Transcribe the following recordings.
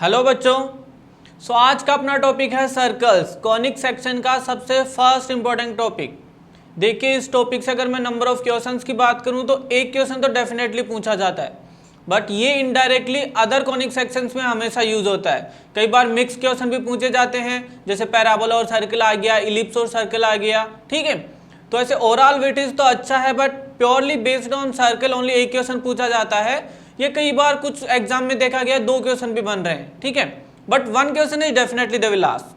Hello बच्चों। आज का अपना टॉपिक है सर्कल्स, कॉनिक सेक्शन का सबसे फर्स्ट इंपॉर्टेंट टॉपिक। देखिए इस टॉपिक से अगर मैं नंबर ऑफ क्वेश्चंस की बात करूं तो एक क्वेश्चन तो डेफिनेटली पूछा जाता है, बट ये इनडायरेक्टली अदर कॉनिक सेक्शंस में हमेशा यूज होता है। कई बार मिक्स क्वेश्चन भी पूछे जाते हैं, जैसे पैराबोला और सर्कल आ गया, इलिप्स और सर्कल आ गया, ठीक है। तो ऐसे ओवरऑल वेटेज तो अच्छा है, but purely based on circle only एक क्वेश्चन पूछा जाता है। ये कई बार कुछ एग्जाम में देखा गया 2 क्वेश्चन भी बन रहे हैं, ठीक है, but 1 question is definitely they will ask.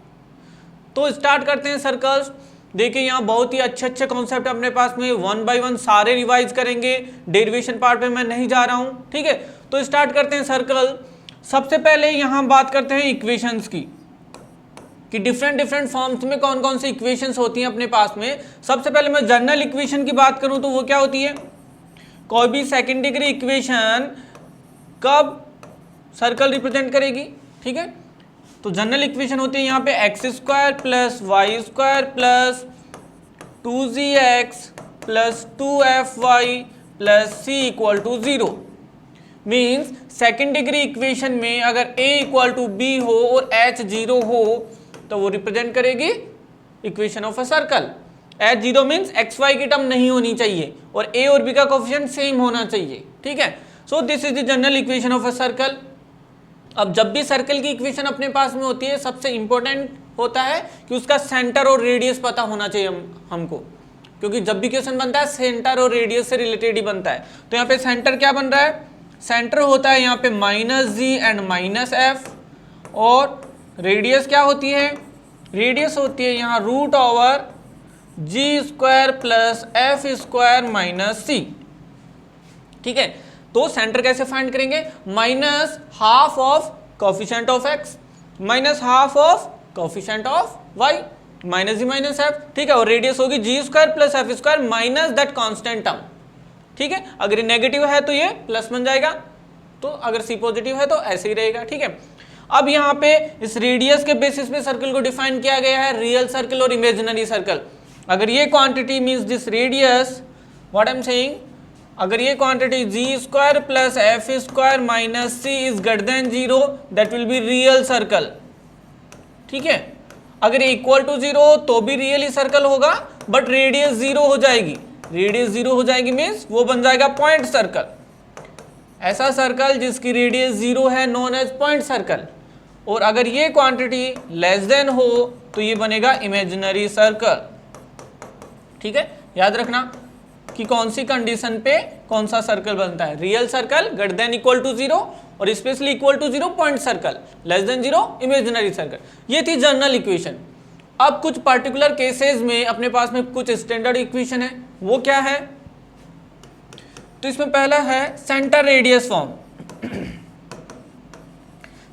तो स्टार्ट करते हैं सर्कल्स। देखिए यहाँ बहुत ही अच्छे अच्छे कॉन्सेप्ट अपने पास में, 1 बाय 1 सारे रिवाइज करेंगे, डेरिवेशन पार्ट पे मैं नहीं जा रहा हूँ, ठीक है। तो स्टार्ट करते हैं सर्कल। सबसे पहले यहाँ बात करते हैं इक्वेशंस की, कि डिफरेंट फॉर्म्स में कौन कौन सी इक्वेशंस होती हैं अपने पास में। सबसे पहले मैं जनरल इक्वेशन की बात करूं तो वो क्या होती है, कोई भी सेकंड डिग्री इक्वेशन कब सर्कल रिप्रेजेंट करेगी, ठीक है। तो जनरल इक्वेशन होती है यहाँ पे x square plus Y square plus 2gx plus 2fy plus c equal to 0। Means second degree equation में अगर a इक्वल टू b हो और h 0 हो तो वो रिप्रेजेंट करेगी equation of a circle. h 0 means x y की term नहीं होनी चाहिए और a और b का कोफिशिएंट सेम होना चाहिए, ठीक है। सो this is the general equation of a circle. अब जब भी सर्कल की इक्वेशन अपने पास में होती है, सबसे इंपॉर्टेंट होता है कि उसका सेंटर और रेडियस पता होना चाहिए हमको, क्योंकि जब भी क्वेश्चन बनता है सेंटर और रेडियस से रिलेटेड ही बनता है। तो यहाँ पे सेंटर क्या बन रहा है, सेंटर होता है यहाँ पे -g एंड -f, और रेडियस क्या होती है, रेडियस होती है यहाँ √g² plus f square minus c, ठीक है। तो सेंटर कैसे फाइंड करेंगे, -½ of coefficient of x minus ½ of coefficient of y -g -f, ठीक है। और रेडियस होगी g² plus f square minus that constant term, ठीक है। अगर ये नेगेटिव है तो ये प्लस बन जाएगा, तो अगर c पॉजिटिव है तो ऐसे ही रहेगा, ठीक है। अब यहाँ पे इस रेडियस के बेसिस पे सर्कल को डिफाइन किया गया है, रियल सर्कल और इमेजिनरी सर्कल। अगर ये quantity means this radius, what I am saying, अगर ये quantity g² plus f square minus c is greater than 0, that will be real circle, ठीक है। अगर इक्वल टू 0 तो भी रियल ही सर्कल होगा, बट रेडियस 0 हो जाएगी, रेडियस 0 हो जाएगी मीन्स वो बन जाएगा पॉइंट सर्कल। ऐसा सर्कल जिसकी रेडियस 0 है नोन एज पॉइंट सर्कल। और अगर ये क्वांटिटी लेस देन हो तो ये बनेगा इमेजिनरी सर्कल, ठीक है। याद रखना कि कौन सी कंडीशन पे कौन सा सर्कल बनता है, real circle greater than equal to 0 और specially equal to 0 point circle, less than 0 imaginary circle. ये थी जनरल इक्वेशन। अब कुछ पर्टिकुलर केसेस में अपने पास में कुछ स्टैंडर्ड इक्वेशन है, वो क्या है, तो इसमें पहला है centre radius form.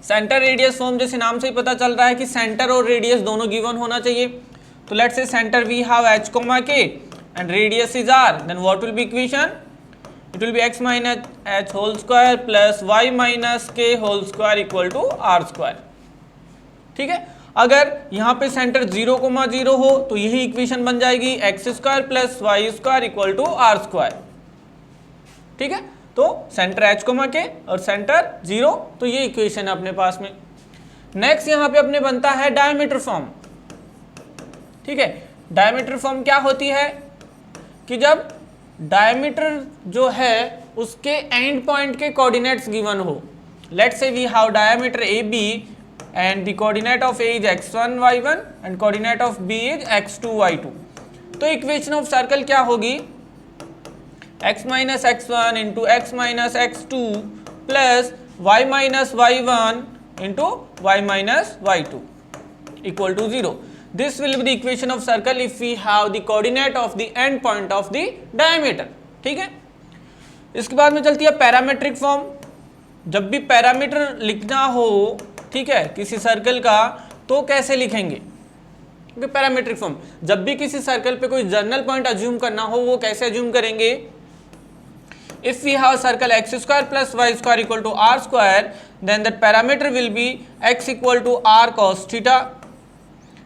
Centre radius form जैसे नाम से ही पता चल रहा है कि सेंटर और रेडियस दोनों गिवन होना चाहिए। तो let's say centre we have h, k and radius is r, then what will be equation, it will be x minus h whole square plus y minus k whole square equal to r square, ठीक है। अगर यहाँ पे centre 0,0 हो तो यही equation बन जाएगी x² plus Y square equal to r square, ठीक है। तो सेंटर h, k और सेंटर 0, तो ये इक्वेशन है अपने पास में। नेक्स्ट यहाँ पे अपने बनता है डायमीटर फॉर्म, ठीक है। डायमीटर फॉर्म क्या होती है कि जब डायमीटर जो है उसके एंड पॉइंट के कोऑर्डिनेट्स गिवन हो। Let's say we have diameter AB and the coordinate of A is x1 y1 and coordinate of B is x2 y2। तो इक्वेशन ऑफ सर्कल क्या होगी, x minus x1 into x minus x2 plus y minus y1 into y minus y2 equal to 0। This will be the equation of circle if we have the coordinate of the end point of the diameter, ठीक है। इसके बाद में चलती है parametric form. जब भी parameter लिखना हो, ठीक है, किसी सर्कल का, तो कैसे लिखेंगे, क्योंकि पैरामीट्रिक फॉर्म जब भी किसी सर्कल पे कोई जर्नल पॉइंट अज्यूम करना हो वो कैसे अज्यूम करेंगे, if we have circle x² plus y square equal to r square, then that parameter will be x equal to r cos theta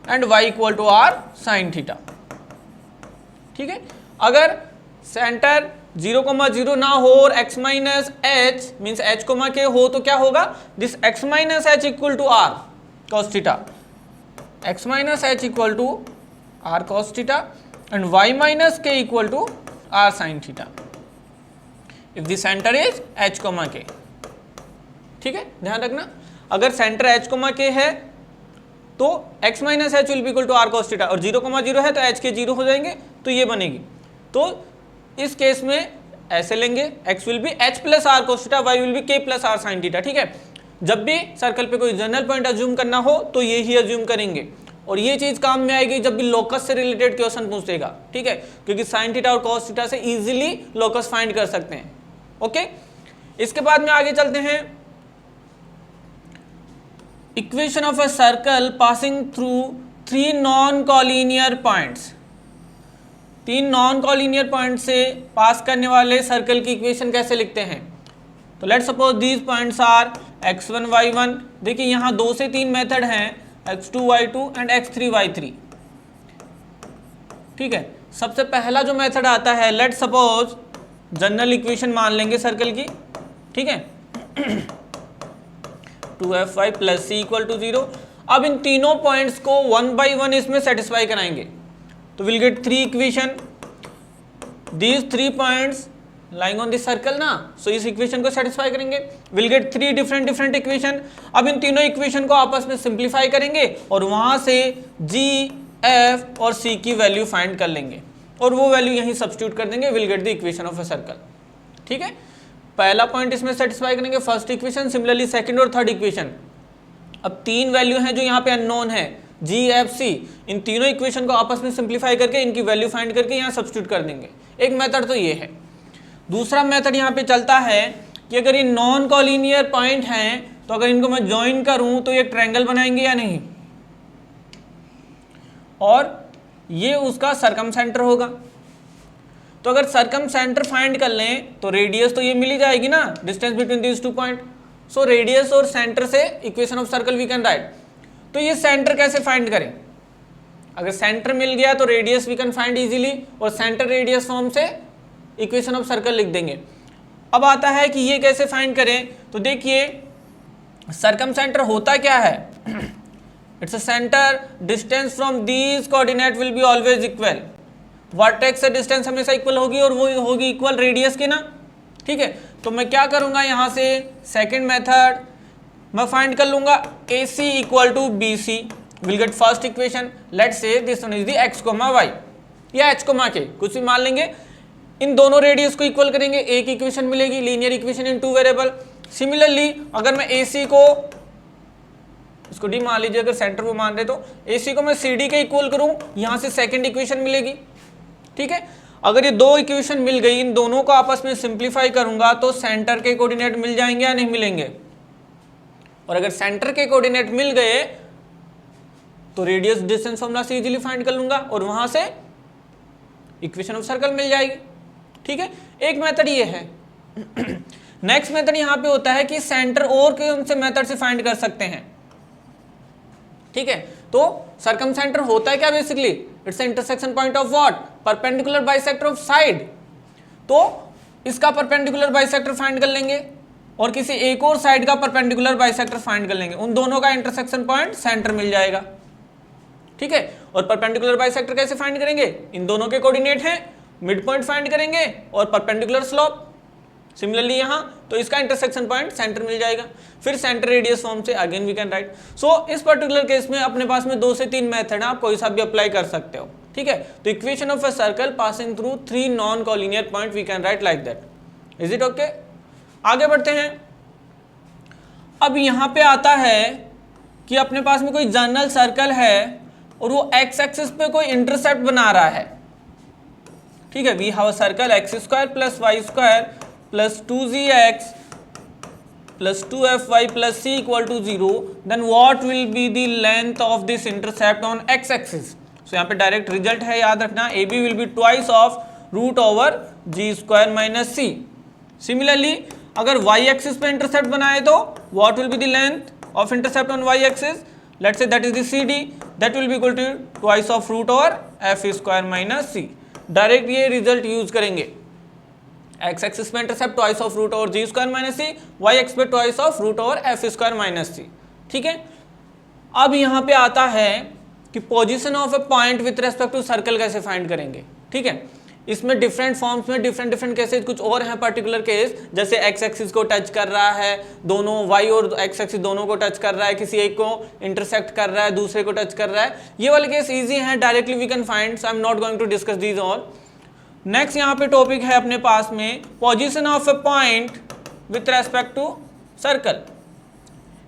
and y equal to r sin theta, ठीक है। अगर centre 0,0 ना हो और x minus H means h comma K हो तो क्या होगा, this x minus H equal to are cos theta, x minus H equal to are cos theta and y minus के equal to R sine theta if the centre is h comma K. ठीक है, ध्यान रखना, अगर centre h comma के है तो x minus h will be equal to are cos theta और 0,0 है तो h के 0 हो जाएंगे तो ये बनेगी। तो इस केस में ऐसे लेंगे, x will be h plus r cos theta, y will be k plus r sine theta. ठीक है, जब भी सर्कल पे कोई जनरल पॉइंट अज्यूम करना हो तो ये ही अज्यूम करेंगे और ये चीज काम में आएगी जब भी लोकस से रिलेटेड क्वेश्चन पूछेगा। ठीक है, क्योंकि साइन थीटा और कॉस थीटा से इजीली लोकस फाइंड कर सकते हैं। ओके, इसके बाद में आगे चलते हैं, equation of a circle passing through 3 non collinear points. 3 non collinear point से पास करने वाले सर्कल की इक्वेशन कैसे लिखते हैं। तो let's suppose these points are x1 y1। देखिए यहाँ 2 से 3 मेथड हैं, x2 y2 and x3 y3। ठीक है, सबसे पहला जो मेथड आता है, लेट्स सपोज जनरल इक्वेशन मान लेंगे सर्कल की। ठीक है, 2fy plus C equal to 0। अब इन तीनों पॉइंट्स को 1 by 1 इसमें सेटिस्फाई कराएंगे तो will get 3 equation, these 3 points lying on this circle ना, सो इस इक्वेशन को सेटिस्फाई करेंगे, विल गेट 3 डिफरेंट इक्वेशन। अब इन तीनों इक्वेशन को आपस में सिंप्लीफाई करेंगे और वहां से g, f और c की वैल्यू फाइंड कर लेंगे और वो वैल्यू यहीं सब्स्टिट्यूट कर देंगे, will get the equation of a circle. ठीक है, पहला पॉइंट इसमें सेटिस्फाई करेंगे, फर्स्ट इक्वेशन, सिमिलरली सेकंड और थर्ड इक्वेशन। अब 3 वैल्यू हैं जो यहाँ पे अननोन है, g, f, c, इन तीनों इक्वेशन को आपस में सिंप्लीफाई करके इनकी वैल्यू फाइंड करके यहाँ सब्स्टिट्यूट कर देंगे। एक मेथड तो ये है। दूसरा मेथड यहाँ पे चलता है कि अगर ये नॉन कॉलिनियर पॉइंट हैं तो अगर इनको मैं ज्वाइन करूं तो ये ट्रायंगल बनाएंगे या नहीं, और ये उसका सर्कम सेंटर होगा। तो अगर सर्कम सेंटर फाइंड कर लें तो रेडियस तो ये मिल ही जाएगी ना, distance between these 2 point. So radius और सेंटर से equation of circle we can write. तो ये सेंटर कैसे फाइंड करें, अगर सेंटर मिल गया तो radius we can find easily और सेंटर रेडियस फॉर्म से इक्वेशन ऑफ सर्कल लिख देंगे। अब आता है कि ये कैसे फाइंड करें, तो देखिए सर्कम सेंटर होता क्या है, it's a centre, distance from these coordinate will be always equal, vertex से डिस्टेंस हमेशा इक्वल होगी और वो होगी इक्वल रेडियस के ना। ठीक है, तो मैं क्या करूंगा, यहाँ से सेकंड मेथड मैं फाइंड कर लूंगा AC equal to BC, will get first equation, let's say this one is the x, y या h, k, कुछ भी मान लेंगे। इन दोनों रेडियस को इक्वल करेंगे, एक इक्वेशन मिलेगी, linear equation in 2 variable. Similarly अगर मैं AC को, इसको D मान लीजिए, अगर सेंटर वो मान रहे तो AC को मैं CD के इक्वल करूं, यहां से सेकंड इक्वेशन मिलेगी। ठीक है, अगर ये 2 इक्वेशन मिल गई, इन दोनों को आपस में सिंप्लीफाई करूंगा तो सेंटर के कोऑर्डिनेट मिल जाएंगे या नहीं मिलेंगे, और अगर सेंटर के कोऑर्डिनेट मिल गए तो रेडियस डिस्टेंस फॉर्मूला से इजीली फाइंड कर लूंगा और वहां से इक्वेशन ऑफ सर्कल मिल जाएगी। ठीक है, एक मेथड ये है। नेक्स्ट मेथड यहां पे होता है कि सेंटर और कौन से मेथड से फाइंड कर सकते हैं। ठीक है, तो सर्कम सेंटर होता है क्या basically, it's intersection point of what, perpendicular bisector of side. तो इसका परपेंडिकुलर बाइसेक्टर फाइंड कर लेंगे और किसी एक और साइड का परपेंडिकुलर बाइसेक्टर फाइंड कर लेंगे, उन दोनों का इंटरसेक्शन पॉइंट सेंटर मिल जाएगा। ठीक है, और परपेंडिकुलर बाइसेक्टर कैसे फाइंड करेंगे, इन दोनों के कोऑर्डिनेट हैं, मिड पॉइंट फाइंड करेंगे और परपेंडिकुलर स्लोप, सिमिलरली यहाँ तो इसका इंटरसेक्शन पॉइंट सेंटर मिल जाएगा। फिर सेंटर रेडियस फॉर्म से अगेन वी कैन राइट। सो इस पर्टिकुलर केस में अपने पास में 2 से 3 मेथड है, आप कोई सा भी अप्लाई कर सकते हो। ठीक है, तो equation of a circle passing through 3 non collinear point we can write like that. Is it okay? आगे बढ़ते हैं। अब यहाँ पे आता है कि अपने पास में कोई जनरल सर्कल है और वो एक्स एक्सिस पे कोई इंटरसेप्ट बना रहा है। ठीक है, we have a circle x square plus Y square plus 2gx plus 2fy plus c equal to 0, then what will be the length of this intercept on X axis. So यहाँ पे direct result है, याद रखना, AB will be twice of root over g square minus c। Similarly अगर y axis पे intercept बनाए तो what will be the length of intercept on y axis, let's say that is the CD, that will be equal to twice of root over f square minus c। Direct ये result use करेंगे। X axis में intercept twice of root over G square minus C, Y X पे twice of root over F square minus C. ठीक है, अब यहाँ पे आता है कि position of a point with respect to circle कैसे फाइंड करेंगे। ठीक है, इसमें डिफरेंट फॉर्म्स में डिफरेंट केसेस कुछ और हैं पर्टिकुलर केस, जैसे एक्स एक्सिस को टच कर रहा है, दोनों वाई और एक्स एक्सिस दोनों को टच कर रहा है, किसी एक को इंटरसेक्ट कर रहा है, दूसरे को टच कर रहा है। ये वाले केस इजी हैं, directly we can find, so I am not going to discuss these all. Next यहाँ पे टॉपिक है अपने पास में position of a point with respect to circle.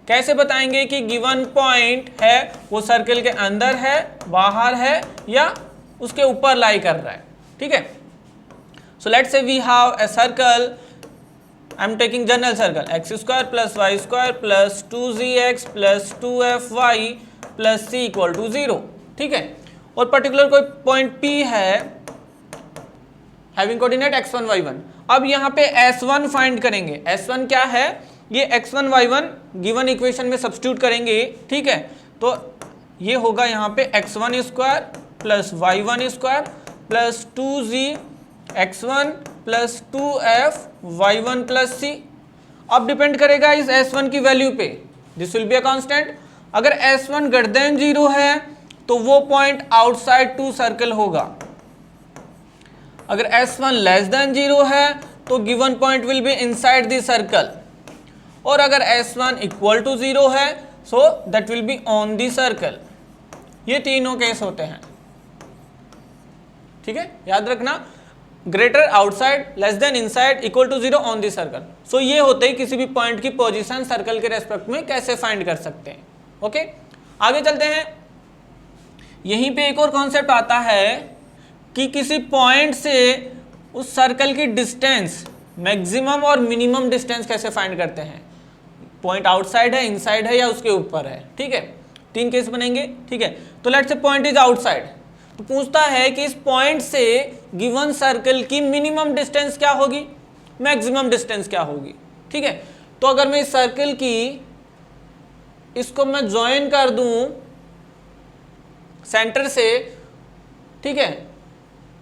कैसे बताएंगे कि गिवन पॉइंट है वो सर्कल के अंदर है, बाहर है, या उसके ऊपर लाई कर रहा है। ठीक है, so let's say we have a circle, I am taking general circle, x square plus Y square plus 2zx plus 2fy plus c equal to 0। ठीक है, और पर्टिकुलर कोई पॉइंट P है हैविंग कोऑर्डिनेट x1 y1। अब यहाँ पे s1 find करेंगे। s1 क्या है, ये x1 y1 गिवन इक्वेशन में सब्स्टिट्यूट करेंगे। ठीक है, तो ये होगा यहाँ पे x1 square plus y1 square plus 2z x1 plus 2f y1 plus c। अब डिपेंड करेगा इस s1 की वैल्यू पे, this will be a constant. अगर s1 ग्रेटर देन 0 है तो वो पॉइंट आउटसाइड टू सर्कल होगा, अगर s1 लेस देन 0 है तो given point will be inside the circle, और अगर s1 इक्वल टू 0 है so that will be on the circle. ये तीनों केस होते हैं। ठीक है, याद रखना, greater outside, less than inside, equal to 0 on the circle. So ये होते ही किसी भी पॉइंट की पोजीशन सर्कल के रेस्पेक्ट में कैसे फाइंड कर सकते हैं। ओके, आगे चलते हैं। यहीं पे एक और कॉन्सेप्ट आता है कि किसी पॉइंट से उस सर्कल की डिस्टेंस, मैक्सिमम और मिनिमम डिस्टेंस कैसे फाइंड करते हैं। पॉइंट आउटसाइड है, इनसाइड है, या उसके ऊपर है। ठीक है, तीन केस बनेंगे। ठीक है, तो लेट्स से पॉइंट इज आउटसाइड, तो पूछता है कि इस पॉइंट से गिवन सर्कल की मिनिमम डिस्टेंस क्या होगी, मैक्सिमम डिस्टेंस क्या होगी। ठीक है, तो अगर मैं इस सर्कल की, इसको मैं ज्वाइन कर दूं सेंटर से, ठीक है,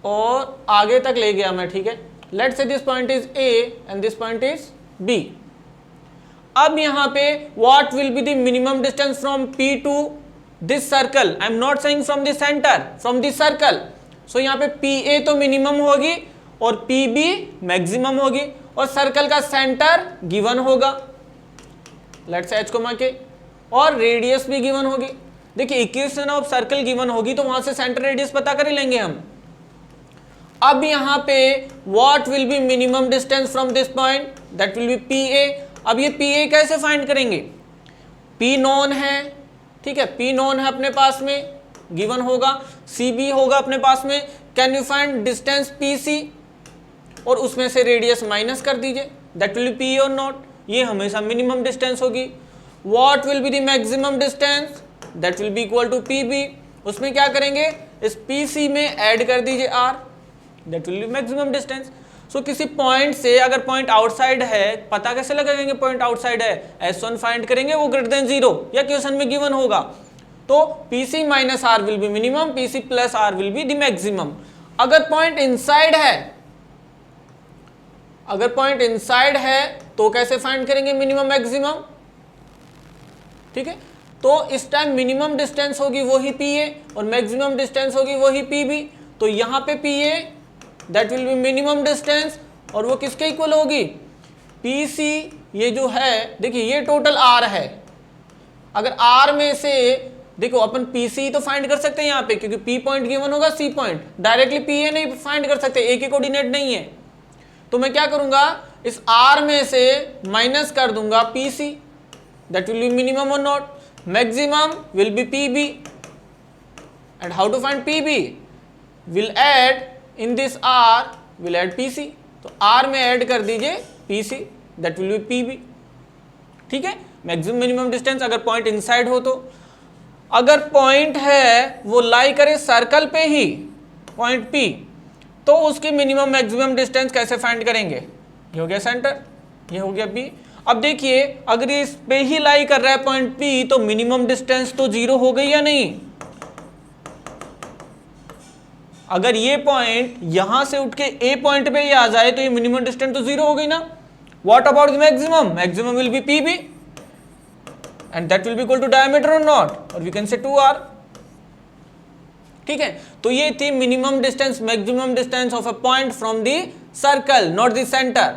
और आगे तक ले गया मैं। ठीक है, let's say this point is A and this point is B। अब यहां पे what will be the minimum distance from P to this circle, I am not saying from the centre, from this circle. So यहाँ पे PA तो minimum होगी और PB maximum होगी, और सर्कल का सेंटर गिवन होगा, लेट्स से h, के, और रेडियस भी गिवन होगी। देखिए इक्वेशन ऑफ सर्कल गिवन होगी तो वहां से सेंटर रेडियस पता कर ही लेंगे हम। अब यहाँ पे what will B minimum distance from this point, that will B PA। अब ये PA कैसे फाइंड करेंगे, P नोन है। ठीक है, P नोन है अपने पास में, गिवन होगा, CB होगा अपने पास में। Can you find distance PC, और उसमें से रेडियस माइनस कर दीजिए, दैट विल बी P और नॉट, ये हमेशा मिनिमम डिस्टेंस होगी। What will be the maximum distance, that will be equal to PB। उसमें क्या करेंगे, इस PC में ऐड कर दीजिए R, that will be maximum distance. So किसी पॉइंट से अगर पॉइंट आउटसाइड है, पता कैसे लगाएंगे पॉइंट आउटसाइड है, S1 फाइंड करेंगे, वो ग्रेटर देन 0 या क्वेश्चन में गिवन होगा, तो PC minus R will be minimum, PC plus R will be the maximum. अगर पॉइंट इनसाइड है, अगर पॉइंट इनसाइड है तो कैसे फाइंड करेंगे मिनिमम मैक्सिमम। ठीक है, तो इस टाइम मिनिमम डिस्टेंस होगी वही PA और मैक्सिमम डिस्टेंस होगी वही PB। तो यहाँ पे PA that will B minimum distance, और वो किसके इक्वल होगी, PC। ये जो है देखिए ये टोटल R है, अगर R में से देखो अपन PC तो फाइंड कर सकते हैं यहाँ पे, क्योंकि P पॉइंट गिवन होगा, C पॉइंट, डायरेक्टली PA नहीं फाइंड कर सकते, एक ही कोऑर्डिनेट नहीं है। तो मैं क्या करूंगा, इस R में से माइनस कर दूंगा PC, that will B minimum और not, maximum will be PB, and how to find PB, will add in this R, will add PC, तो R में ऐड कर दीजिए PC, that will be PB। ठीक है, maximum minimum distance अगर point inside हो तो। अगर पॉइंट है वो लाई करे सर्कल पे ही, पॉइंट P, तो उसकी मिनिमम मैक्सिमम डिस्टेंस कैसे फाइंड करेंगे, ये हो गया सेंटर, ये हो गया B। अब देखिए अगर इस पे ही लाई कर रहा है पॉइंट P, तो मिनिमम डिस्टेंस तो 0 हो गई या नहीं, अगर ये पॉइंट यहां से उठ के ए पॉइंट पे ही आ जाए तो ये मिनिमम डिस्टेंस तो जीरो हो गई ना. What about the maximum? Maximum will be P B and that will be equal to diameter और नॉट, और वी कैन से 2r. ठीक है, तो ये थी minimum distance maximum distance of a point from the circle, not the centre.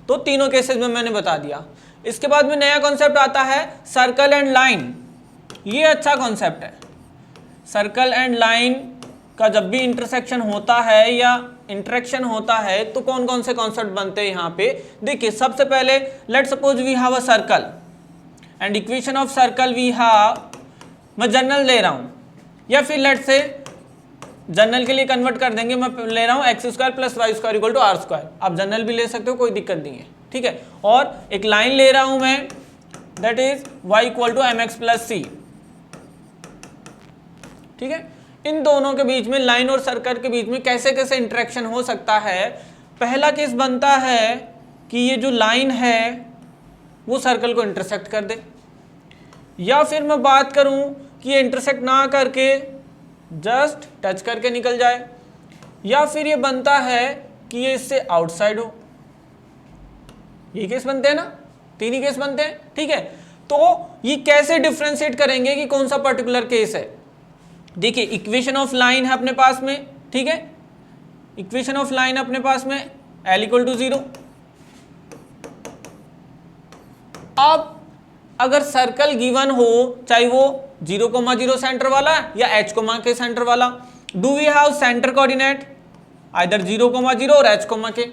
तो तीनों cases में मैंने बता दिया. इसके बाद में नया कॉन्सेप्ट आता है सर्कल एंड लाइन. ये अच्छा कॉन्सेप्ट है. सर्कल एंड लाइन का जब भी इंटरसेक्शन होता है या इंटरेक्शन होता है तो कौन कौन से कॉन्सेप्ट बनते हैं यहाँ पे. देखिए, सबसे पहले let suppose we have a circle and equation of circle we have, मैं जनरल ले रहा हूँ, या फिर लेट से जनरल के लिए कन्वर्ट कर देंगे, मैं ले रहा हूँ x square plus Y square equal to r square. आप जनरल भी ले सकते हो, कोई दिक्कत नहीं है. ठीक है, और एक लाइन ले रहा हूं मैं, that is Y equal to M x plus C. ठीक है, इन दोनों के बीच में, लाइन और सर्कल के बीच में कैसे कैसे इंटरेक्शन हो सकता है. पहला केस बनता है कि ये जो लाइन है वो सर्कल को इंटरसेक्ट कर दे, या फिर मैं बात करूं कि ये इंटरसेक्ट ना करके जस्ट टच करके निकल जाए, या फिर ये बनता है कि ये इससे आउटसाइड हो. ये केस बनते हैं ना, तीन ही केस बनते हैं. ठीक है, तो ये कैसे डिफ्रेंशिएट करेंगे कि कौन सा पर्टिकुलर केस है. देखिए, इक्वेशन ऑफ लाइन है अपने पास में. ठीक है, इक्वेशन ऑफ लाइन अपने पास में L इक्वल टू 0. अब अगर सर्कल गिवन हो, चाहे वो 0,0 सेंटर वाला या h के सेंटर वाला, do we have centre coordinate either 0,0 और h के.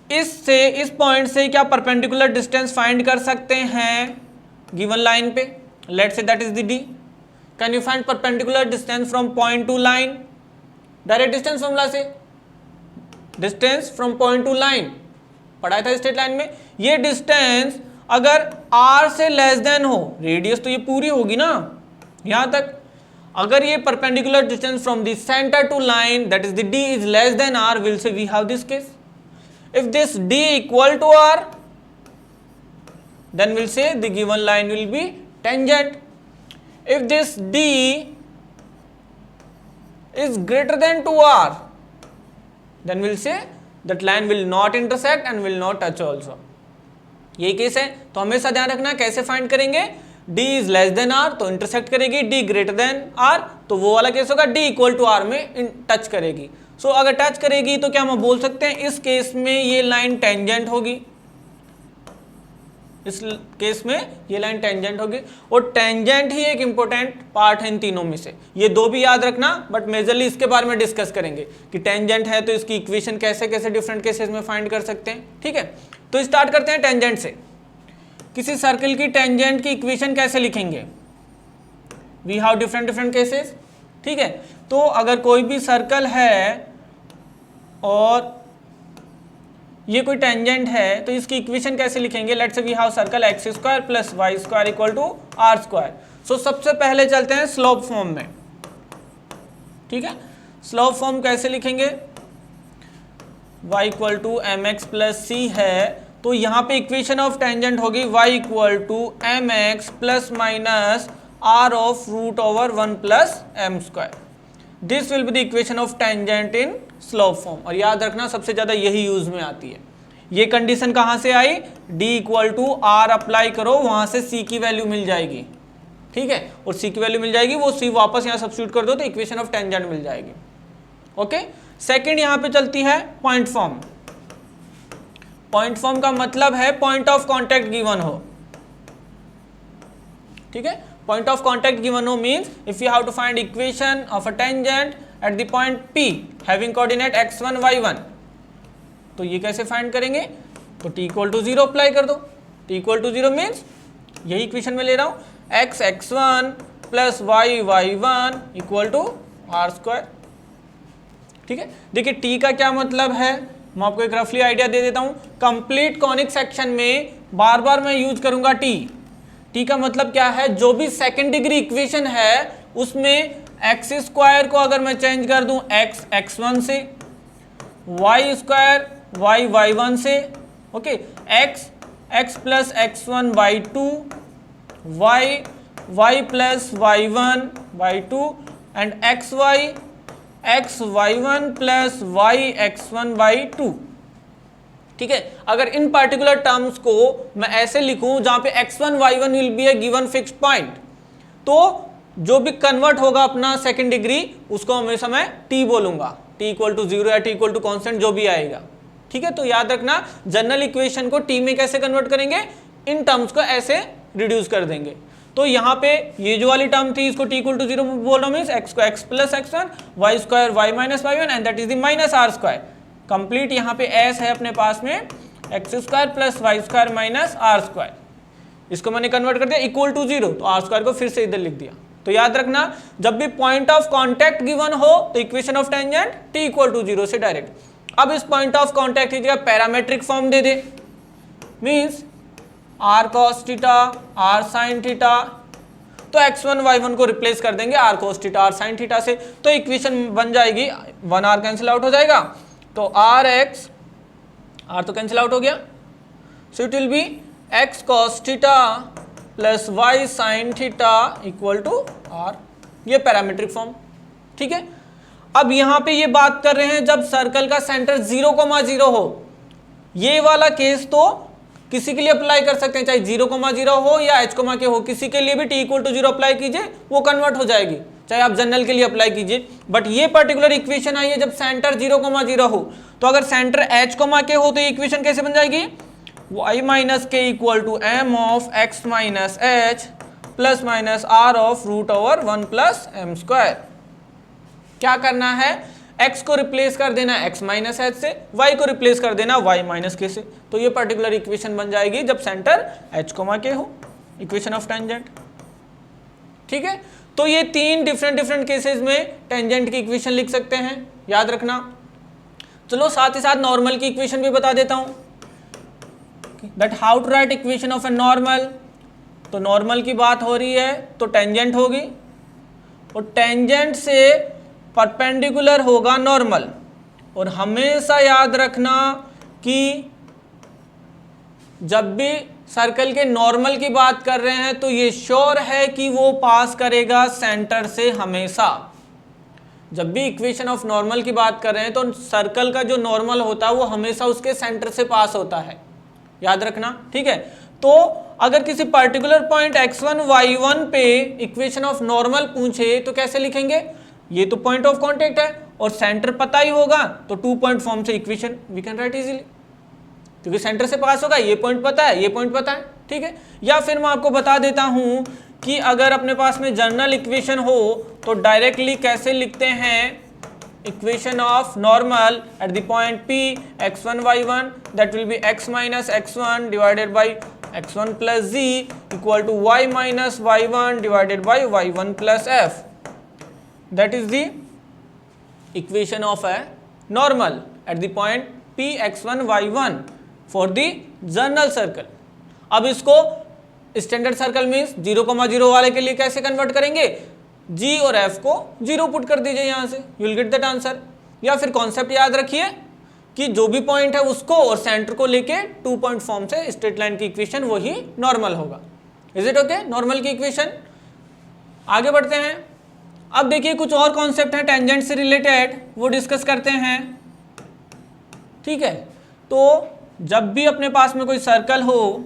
इससे, इस पॉइंट से क्या परपेंडिकुलर डिस्टेंस फाइंड कर सकते हैं गिवन लाइन पे. Let's say that is the d. Can you find perpendicular distance from point to line. Direct distance formula से, distance from point to line पढ़ाया था स्ट्रेट लाइन में. ये डिस्टेंस अगर r से लेस देन हो, radius तो ये पूरी होगी ना यहां तक, अगर ये perpendicular distance from the centre to line that is the d is less than r, will say we have this case. If this d equal to r, then we'll say the given line will be tangent. If this d is greater than 2r, then we'll say that line will not intersect and will not touch also. यही case है, तो हमेशा ध्यान रखना कैसे find करेंगे. d is less than r तो intersect करेगी, d greater than r तो वो वाला केस होगा, d equal to r में टच करेगी. सो अगर टच करेगी तो क्या हम बोल सकते हैं इस केस में ये लाइन टेंजेंट होगी. इस केस में ये लाइन टेंजेंट होगी, और टेंजेंट ही एक इंपॉर्टेंट पार्ट है इन तीनों में से. ये दो भी याद रखना, बट मेजरली इसके बारे में डिस्कस करेंगे कि टेंजेंट है तो इसकी इक्वेशन कैसे कैसे डिफरेंट केसेस में फाइंड कर सकते हैं. ठीक है, तो स्टार्ट करते हैं टेंजेंट से. किसी सर्कल की टेंजेंट की इक्वेशन कैसे लिखेंगे. We have different cases. ठीक है, तो अगर कोई भी सर्कल है और ये कोई टेंजेंट है तो इसकी इक्वेशन कैसे लिखेंगे. Let's say we have circle x square plus Y square equal to r square. So सबसे पहले चलते हैं स्लोप फॉर्म में. ठीक है, स्लोप फॉर्म कैसे लिखेंगे. y equal to M x plus c है, तो यहाँ पे इक्वेशन ऑफ टेंजेंट होगी y equal to M x plus minus r of root over 1 plus m square. This will be the equation of tangent in slope form. और याद रखना सबसे ज्यादा यही यूज में आती है. ये कंडीशन कहां से आई, d equal to r apply करो, वहां से c की वैल्यू मिल जाएगी. ठीक है, और c की वैल्यू मिल जाएगी, वो c वापस यहां सब्स्टिट्यूट कर दो तो इक्वेशन ऑफ टेंजेंट मिल जाएगी. ओके, सेकंड यहां पे चलती है पॉइंट फॉर्म. पॉइंट फॉर्म का मतलब है पॉइंट ऑफ कॉन्टैक्ट गिवन हो. ठीक है, point of contact given हो means if you have to find equation of a tangent at the point P having coordinate x1 y1, तो ये कैसे फाइंड करेंगे. तो t इक्वल टू 0 अप्लाई कर दो. t इक्वल टू 0 मीन्स यही equation में ले रहा हूं x x1 plus y y1 equal to r square. ठीक है, देखिए t का क्या मतलब है, मैं आपको एक रफली आइडिया दे देता हूं. कंप्लीट कॉनिक सेक्शन में बार बार मैं यूज करूंगा t. t का मतलब क्या है, जो भी सेकंड डिग्री इक्वेशन है उसमें एक्स स्क्वायर को अगर मैं चेंज कर दूं x x1 से, y स्क्वायर y y1 से, okay, x plus x1 y2, y plus y1 y2 and xy x y one plus y x one by two. ठीक है, अगर इन पर्टिकुलर टर्म्स को मैं ऐसे लिखूं जहां पे x1 y1 will be A given fixed point, तो जो भी कन्वर्ट होगा अपना सेकंड डिग्री उसको हमेशा मैं t बोलूंगा, t इक्वल टू 0 या t इक्वल टू कॉन्स्टेंट जो भी आएगा। ठीक है, तो याद रखना जनरल इक्वेशन को t में कैसे कन्वर्ट करेंगे, इन टर्म्स को ऐसे रिड्यूस कर देंगे। तो यहाँ पे ये जो वाली टर्म थी इसको t इक्वल टू 0 बोल रहा हूँ, मीन्स x को x plus x1 y square y minus y1 and that is the minus r square. Complete यहाँ पे s है अपने पास में x square plus Y square minus r square, इसको मैंने कन्वर्ट कर दिया इक्वल टू 0, तो आर स्क्वायर को फिर से इधर लिख दिया। तो याद रखना जब भी पॉइंट ऑफ कांटेक्ट गिवन हो तो equation of tangent t equal to 0 से डायरेक्ट। अब इस पॉइंट ऑफ कांटेक्ट की जगह पैरामेट्रिक फॉर्म दे दे, means r cos theta r sin theta, तो x1 y1 को रिप्लेस कर देंगे r cos theta r sin theta से, तो इक्वेशन बन जाएगी 1r कैंसिल आउट हो जाएगा, तो rx r तो कैंसिल आउट हो गया, so it will be x cos theta plus y sin theta equal to r, ये पैरामीट्रिक फॉर्म। ठीक है, अब यहाँ पे ये बात कर रहे हैं जब सर्कल का सेंटर 0,0 हो, ये वाला केस तो किसी के लिए अप्लाई कर सकते हैं, चाहे 0,0 हो या h, के हो, किसी के लिए भी t इक्वल टू 0 अप्लाई कीजिए वो कन्वर्ट हो जाएगी, चाहे आप जनरल के लिए अप्लाई कीजिए। बट ये पर्टिकुलर इक्वेशन आई है जब सेंटर 0,0 हो, तो अगर सेंटर h, के हो तो ये इक्वेशन कैसे बन जाएगी, y माइनस के equal to m of x minus h plus minus r of root over 1 plus m square. क्या करना है, x को रिप्लेस कर देना x माइनस h से, y को रिप्लेस कर देना y माइनस k से, तो ये पर्टिकुलर इक्वेशन बन जाएगी जब सेंटर h, के हो, इक्वेशन ऑफ टेंजेंट। ठीक है, तो ये तीन डिफरेंट केसेस में टेंजेंट की इक्वेशन लिख सकते हैं, याद रखना। चलो साथ ही साथ नॉर्मल की इक्वेशन भी बता देता हूं, that how to write equation of a normal. तो नॉर्मल की बात हो रही है तो टेंजेंट होगी, और टेंजेंट से परपेंडिकुलर होगा नॉर्मल, और हमेशा याद रखना कि जब भी सर्कल के नॉर्मल की बात कर रहे हैं तो ये श्योर है कि वो पास करेगा सेंटर से हमेशा। जब भी इक्वेशन ऑफ नॉर्मल की बात कर रहे हैं तो सर्कल का जो नॉर्मल होता है वो हमेशा उसके सेंटर से पास होता है, याद रखना। ठीक है, तो अगर किसी पर्टिकुलर पॉइंट x1 y1 पे इक्वेशन ऑफ नॉर्मल पूछे तो कैसे लिखेंगे, ये तो पॉइंट ऑफ कांटेक्ट है और सेंटर पता ही होगा, तो 2 पॉइंट फॉर्म से equation we can write easily, क्योंकि सेंटर से पास होगा, ये पॉइंट पता है, ये पॉइंट पता है। ठीक है, या फिर मैं आपको बता देता हूं कि अगर अपने पास में जनरल इक्वेशन हो तो डायरेक्टली कैसे लिखते हैं, equation of normal at the point p x1 y1 that will be x minus x1 divided by x1 plus z equal to y minus y1 divided by y1 plus f, that is the equation of a normal at the point p x1 y1 for the general circle. अब इसको standard circle means 0,0 वाले के लिए कैसे convert करेंगे, g और f को 0 put कर दीजिए यहाँ से, you will get that answer. या फिर कॉन्सेप्ट याद रखिए कि जो भी पॉइंट है उसको और सेंटर को लेके 2 पॉइंट फॉर्म से स्ट्रेट लाइन की इक्वेशन वही नॉर्मल होगा। इज इट ओके, नॉर्मल की इक्वेशन। आगे बढ़ते हैं, अब देखिए कुछ और कॉन्सेप्ट है टेंजेंट से रिलेटेड, वो डिस्कस करते हैं। ठीक है, तो जब भी अपने पास में कोई सर्कल हो,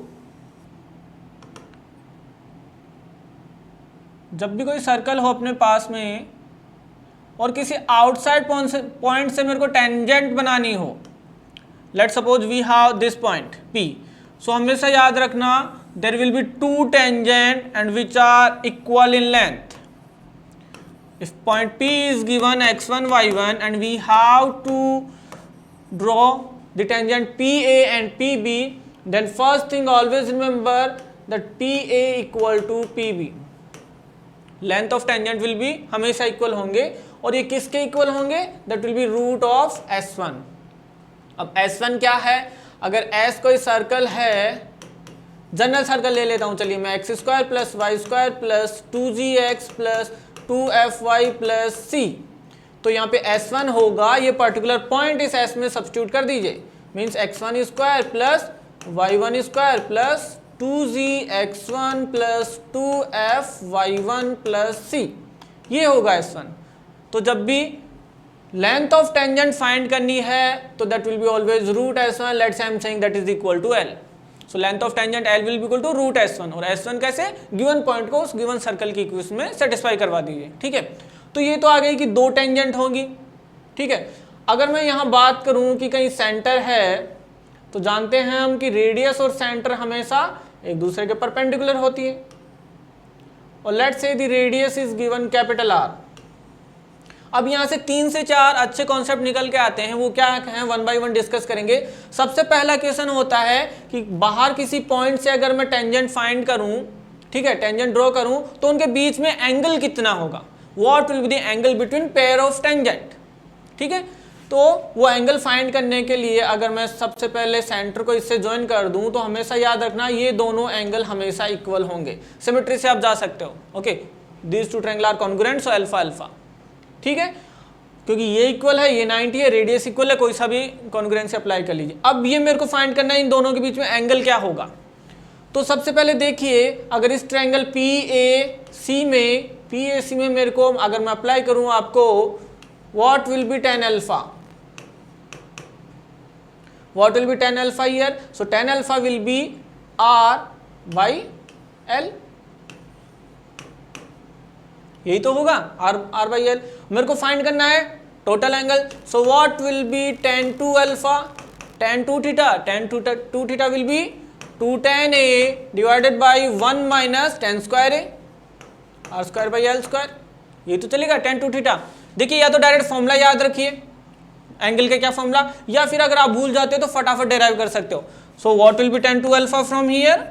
जब भी कोई सर्कल हो अपने पास में और किसी आउटसाइड पॉइंट से मेरे को टेंजेंट बनानी हो, let suppose we have this point P, so हमेशा याद रखना there will be 2 tangent and which are equal in length. If point P is given x1 y1 and we have to draw the tangent PA and PB, then first thing always remember that PA equal to PB, length of tangent will be हमेशा equal होंगे, और ये किसके equal होंगे, that will be root of S1। अब S1 क्या है, अगर S कोई सर्कल है, जनरल सर्कल ले लेता हूं, चलिए मैं x square plus Y square plus 2gx plus 2fy plus c, तो यहाँ पे S1 होगा, ये पर्टिकुलर पॉइंट इस S में सब्स्टिट्यूट कर दीजिए, means x1 square plus y1 square plus 2gx1 plus 2fy1 plus c, ये होगा S1। तो जब भी लेंथ ऑफ टेंजेंट फाइंड करनी है तो that will be always root S1, let's say I am saying that is equal to L। So length of tangent L will be equal to root S1, और S1 कैसे, given point को उस given circle की equation में satisfy करवा दीजिए, ठीक है। तो ये तो आ गई कि दो टेंजेंट होगी, ठीक है। अगर मैं यहाँ बात करूँ कि कहीं सेंटर है, तो जानते हैं हम कि रेडियस और सेंटर हमेशा एक दूसरे के परपेंडिकुलर होती है, और let's say the radius is given capital R। अब यहाँ से 3 से 4 अच्छे कॉन्सेप्ट निकल के आते हैं, वो क्या हैं वन बाय वन डिस्कस करेंगे। सबसे पहला क्वेश्चन होता है कि बाहर किसी पॉइंट से अगर मैं टेंजेंट फाइंड करूं, ठीक है, टेंजेंट ड्रॉ करूं, तो उनके बीच में एंगल कितना होगा, what will be the angle between pair of tangent, ठीक है। तो वो एंगल फाइंड करने के लिए अगर मैं सबसे पहले सेंटर को इससे ज्वाइन कर दूं, तो हमेशा याद रखना ये दोनों एंगल हमेशा इक्वल होंगे। सिमेट्री से आप जा सकते हो, okay, these two triangle are congruent, so alpha alpha, ठीक है, क्योंकि ये इक्वल है, ये 90 है, रेडियस इक्वल है, कोई सा भी कॉन्ग्रुएंस अप्लाई कर लीजिए। अब ये मेरे को फाइंड करना है इन दोनों के बीच में एंगल क्या होगा। तो सबसे पहले देखिए, अगर इस ट्रायंगल PAC में मेरे को अगर मैं अप्लाई करूं आपको, what will B tan alpha, what will B tan alpha here, so tan alpha will be R by L, यही तो होगा, R by L। मेरे को फाइंड करना है total angle, so what will B tan 2 alpha, tan 2 theta will be 2 tan A divided by 1 minus tan square A, R square by L square, ये तो चलेगा tan 2 थीटा। देखिए या तो डायरेक्ट फॉर्मूला याद रखिए एंगल का, क्या फॉर्मूला, या फिर अगर आप भूल जाते हो तो फटाफट डेराइव कर सकते हो। So what will B tan 2 alpha from here,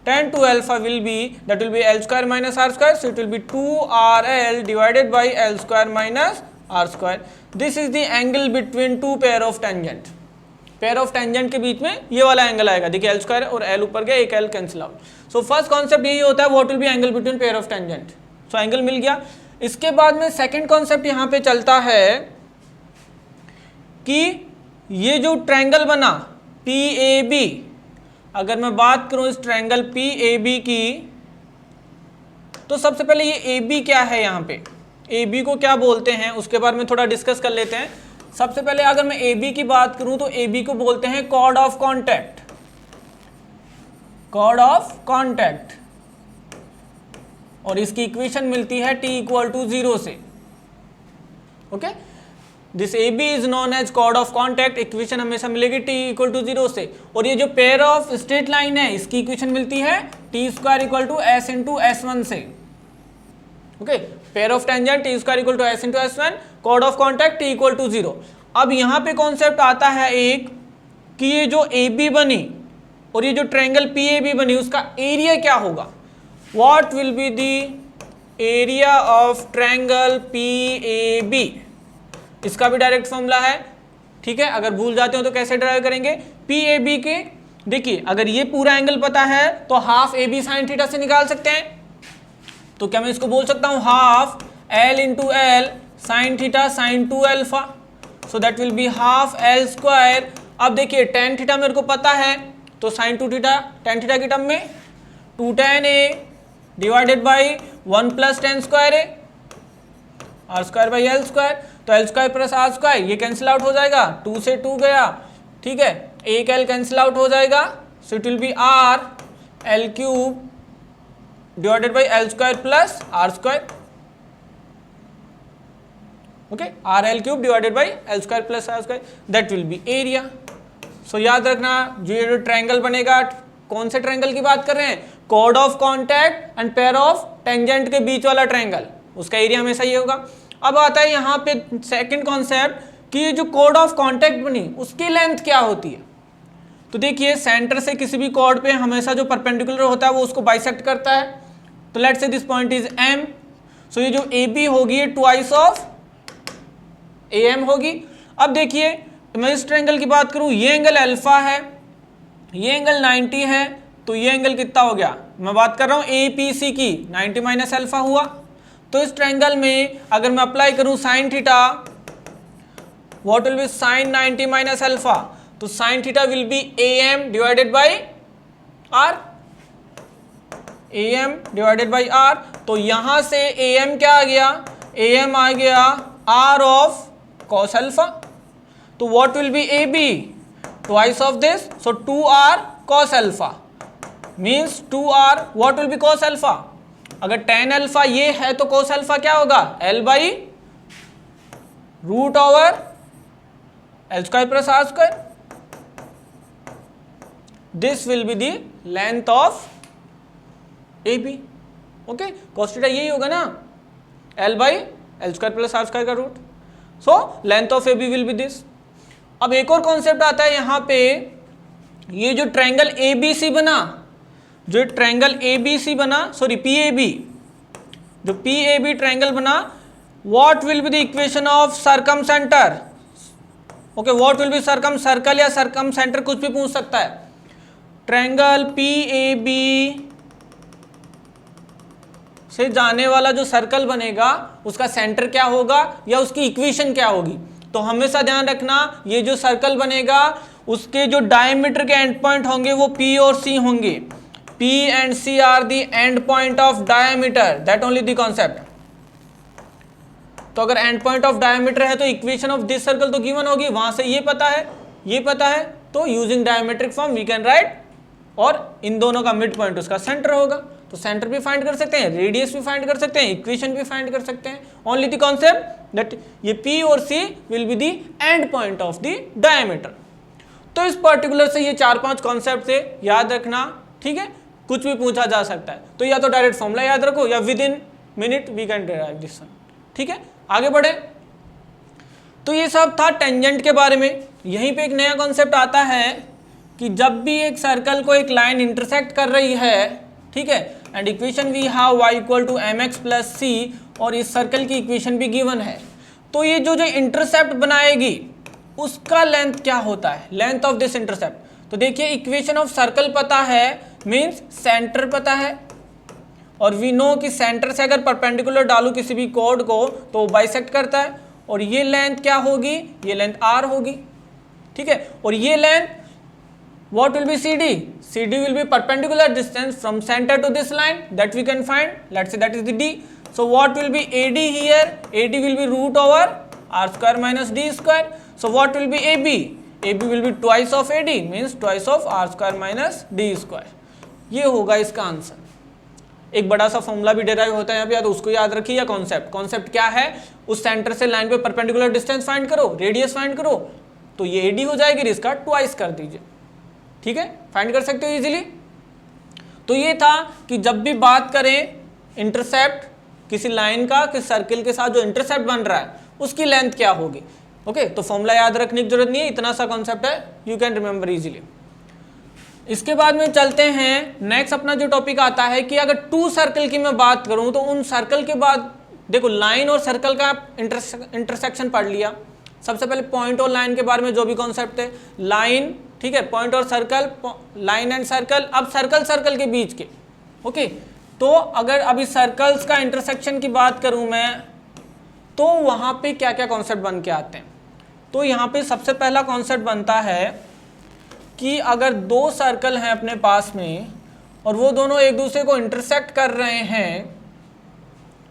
tan 2 alpha will be, that will be L square minus R square, so it will be 2RL divided by L square minus R square. This is the angle between two pair of tangent. Pair of tangent के बीच में ये वाला angle आएगा, देखिए L square और L ऊपर गया, एक L cancel out. So first concept यही होता है, what will be angle between pair of tangent. So angle मिल गया। इसके बाद में सेकंड कॉन्सेप्ट यहाँ पे चलता है कि ये जो ट्रायंगल बना PAB, अगर मैं बात करूं इस ट्रायंगल PAB की, तो सबसे पहले ये AB क्या है, यहाँ पे AB को क्या बोलते हैं उसके बारे में थोड़ा डिस्कस कर लेते हैं। सबसे पहले अगर मैं AB की बात करूं तो AB को बोलते हैं chord of contact, chord of contact, और इसकी इक्वेशन मिलती है t इक्वल टू 0 से, okay. This AB is known as chord of contact, equation हमेशा मिलेगी t इक्वल टू 0 से। और ये जो पेयर ऑफ स्ट्रेट लाइन है इसकी इक्वेशन मिलती है t square equal to s into S1 से, okay. Pair of tangent t square equal to s into S1, chord of contact t equal to 0। अब यहाँ पे कॉन्सेप्ट आता है एक कि ये जो AB बनी और ये जो ट्रायंगल PAB बनी उसका एरिया क्या होगा, what will be the area of triangle PAB। इसका भी डायरेक्ट फॉर्मूला है, ठीक है। अगर भूल जाते हो तो कैसे ड्राइव करेंगे, PAB के, देखिए अगर ये पूरा एंगल पता है तो हाफ AB साइन थीटा से निकाल सकते हैं। तो क्या मैं इसको बोल सकता हूं half L into L sine theta sine 2 alpha, so that will be half L square. अब देखिए tan थीटा मेरे को पता है, तो साइन 2 थीटा tan थीटा की टर्म में 2 tan A divided by 1 plus tan square A, R square by L square. तो L square plus R square ये कैंसिल आउट हो जाएगा, 2 से 2 गया, ठीक है, एक L कैंसिल आउट हो जाएगा, so it will be R L cube divided by L square plus R square, okay, R L cube divided by L square plus R square, that will be area. So याद रखना जो triangle बनेगा, कौन से triangle की बात कर रहे हैं, chord of contact and pair of tangent के बीच वाला ट्रायंगल, उसका एरिया हमेशा ये होगा। अब आता है यहाँ पे सेकंड कॉन्सेप्ट कि जो कॉर्ड ऑफ कॉन्टैक्ट बनी उसकी लेंथ क्या होती है। तो देखिए सेंटर से किसी भी कॉर्ड पे हमेशा जो परपेंडिकुलर होता है वो उसको बाइसेक्ट करता है, तो let's say this point is M, सो ये जो AB होगी ये ट्वाइस ऑफ AM होगी। अब देखिए मैं इस ट्रायंगल की बात करूं, ये एंगल अल्फा है, ये एंगल 90 है, तो ये एंगल कितना हो गया, मैं बात कर रहा हूं APC की, 90 माइनस अल्फा हुआ। तो इस ट्रायंगल में अगर मैं अप्लाई करूं sine theta, what will be sine 90 minus alpha, तो sine theta will be AM divided by R, AM divided by R। तो यहां से AM क्या आ गया, AM आ गया R ऑफ cos alpha. तो what will be AB? Twice of this. So 2r cos alpha means 2r what will be cos alpha? अगर tan alpha ये है तो cos alpha क्या होगा? L by root over L square plus R square. This will be the length of AB. Okay, cos theta यही होगा ना, L by L square plus R square का root. So length of AB will be this. अब एक और concept आता है यहाँ पे, ये जो ट्रायंगल ABC बना, जो ट्रायंगल ABC बना, सॉरी PAB, जो PAB ट्रायंगल बना, what will be the equation of circum centre. Okay, what will B circum circle या सर्कम सेंटर, कुछ भी पूछ सकता है. ट्रायंगल PAB से जाने वाला जो सर्कल बनेगा उसका सेंटर क्या होगा या उसकी इक्वेशन क्या होगी. तो हमेशा ध्यान रखना, ये जो सर्कल बनेगा उसके जो डायमीटर के एंड पॉइंट होंगे वो P और C होंगे. P and C are the end point of diameter, that only the concept. तो अगर एंड पॉइंट ऑफ डायमीटर है तो इक्वेशन ऑफ दिस सर्कल तो गिवन होगी, वहां से ये पता है, ये पता है, तो using diametric form we can write, और इन दोनों का मिड पॉइंट उसका सेंटर होगा. तो सेंटर भी फाइंड कर सकते हैं, रेडियस भी फाइंड कर सकते हैं, इक्वेशन भी फाइंड कर सकते हैं. ओनली द कॉन्सेप्ट दैट ये P और C will be the end point of the diameter. तो इस पर्टिकुलर से ये 4-5 कॉन्सेप्ट से याद रखना, ठीक है. कुछ भी पूछा जा सकता है, तो या तो डायरेक्ट फॉर्मूला याद रखो या within minute we can derive this one. ठीक है, आगे बढ़े. तो ये सब था टेंजेंट के बारे में. यहीं पे एक नया कॉन्सेप्ट आता है कि जब भी एक सर्कल को एक लाइन इंटरसेक्ट कर रही है, ठीक है, and equation we have y equal to mx plus c, और इस सर्कल की इक्वेशन भी गिवन है, तो ये जो इंटरसेप्ट बनाएगी उसका लेंथ क्या होता है, लेंथ ऑफ दिस इंटरसेप्ट. तो देखिए, इक्वेशन ऑफ सर्कल पता है, मींस सेंटर पता है, और वी नो कि सेंटर से अगर परपेंडिकुलर डालूं किसी भी कोड को तो बाइसेक्ट करता है, और ये लेंथ क्या होगी, ये लेंथ r होगी. ठीक है, और ये length what will be CD? CD will be perpendicular distance from center to this line that we can find. Let's say that is the D. So what will be AD here? AD will be root over R square minus D square. So what will be AB? AB will be twice of AD, means twice of R square minus D square. ये होगा इसका answer. एक बड़ा सा formula भी derive होता है यहाँ पे, या तो उसको याद रखिए या कॉन्सेप्ट. कॉन्सेप्ट क्या है, उस सेंटर से लाइन पे परपेंडिकुलर डिस्टेंस फाइंड करो, रेडियस फाइंड करो, तो ये AD हो जाएगी, इसका ट्वाइस कर दीजिए. ठीक है, फाइंड कर सकते हो इजीली. तो ये था कि जब भी बात करें इंटरसेप्ट किसी लाइन का, किसी सर्कल के साथ जो इंटरसेप्ट बन रहा है उसकी लेंथ क्या होगी. ओके, तो फॉर्मूला याद रखने की जरूरत नहीं है, इतना सा कॉन्सेप्ट है, यू कैन रिमेंबर इजीली. इसके बाद में चलते हैं, नेक्स्ट अपना जो टॉपिक आता है कि अगर टू सर्कल की मैं बात करूं तो उन सर्कल के बाद देखो, लाइन और सर्कल का इंटरसेक्शन पढ़ लिया. सबसे पहले पॉइंट और लाइन के बारे में जो भी कॉन्सेप्ट है, लाइन, ठीक है, पॉइंट और सर्कल, लाइन एंड सर्कल. अब सर्कल सर्कल के बीच के, ओके, तो अगर अभी सर्कल्स का इंटरसेक्शन की बात करूं मैं, तो वहां पे क्या क्या कॉन्सेप्ट बन के आते हैं. तो यहाँ पे सबसे पहला कॉन्सेप्ट बनता है कि अगर दो सर्कल हैं अपने पास में और वो दोनों एक दूसरे को इंटरसेक्ट कर रहे हैं,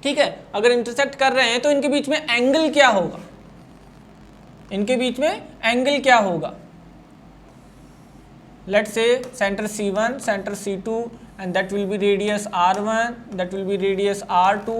ठीक है, अगर इंटरसेक्ट कर रहे हैं तो इनके बीच में एंगल क्या होगा, इनके बीच में एंगल क्या होगा. Let's say center C1, center C2, and that will be radius R1, that will be radius R2.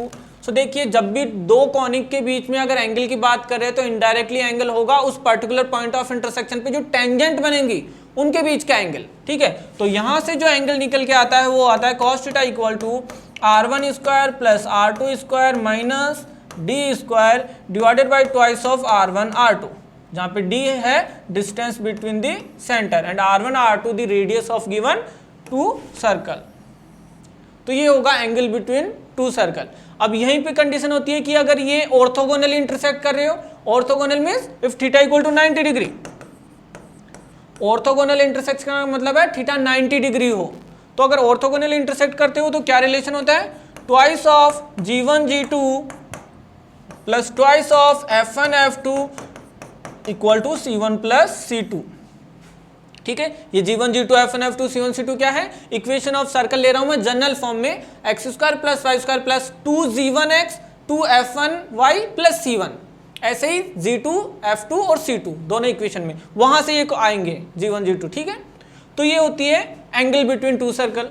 So देखिए, जब भी दो कॉनिक के बीच में अगर एंगल की बात कर रहे हैं तो इनडायरेक्टली एंगल होगा उस पर्टिकुलर पॉइंट ऑफ इंटरसेक्शन पे जो टेंजेंट बनेंगी उनके बीच का एंगल. ठीक है, तो यहां से जो एंगल निकल के आता है वो आता है cos theta equal to R1 square plus R2 square minus D square divided by twice of R1 R2, जहां पे D है distance between the centre and R1 R2 the radius of given two circle. तो ये होगा angle between two circle. अब यहीं पे condition होती है कि अगर ये ऑर्थोगोनली इंटरसेक्ट कर रहे हो, orthogonal means if theta equal to 90 degree, orthogonal intersection का मतलब है थीटा 90 डिग्री हो. तो अगर ऑर्थोगोनल इंटरसेक्ट करते हो तो क्या रिलेशन होता है, twice of G1 G2 plus twice of F1 F2 equal to C1 plus C2. ठीक है, ये G1 G2 F1 F2 C1 C2 क्या है, इक्वेशन ऑफ सर्कल ले रहा हूं मैं जनरल फॉर्म में, x square plus Y square plus 2G1x 2F1y plus C1. ऐसे ही G2, F2 और C2 दोनों इक्वेशन में वहां से ये आएंगे G1, G2, ठीक है। तो ये होती है एंगल बिटवीन टू सर्कल,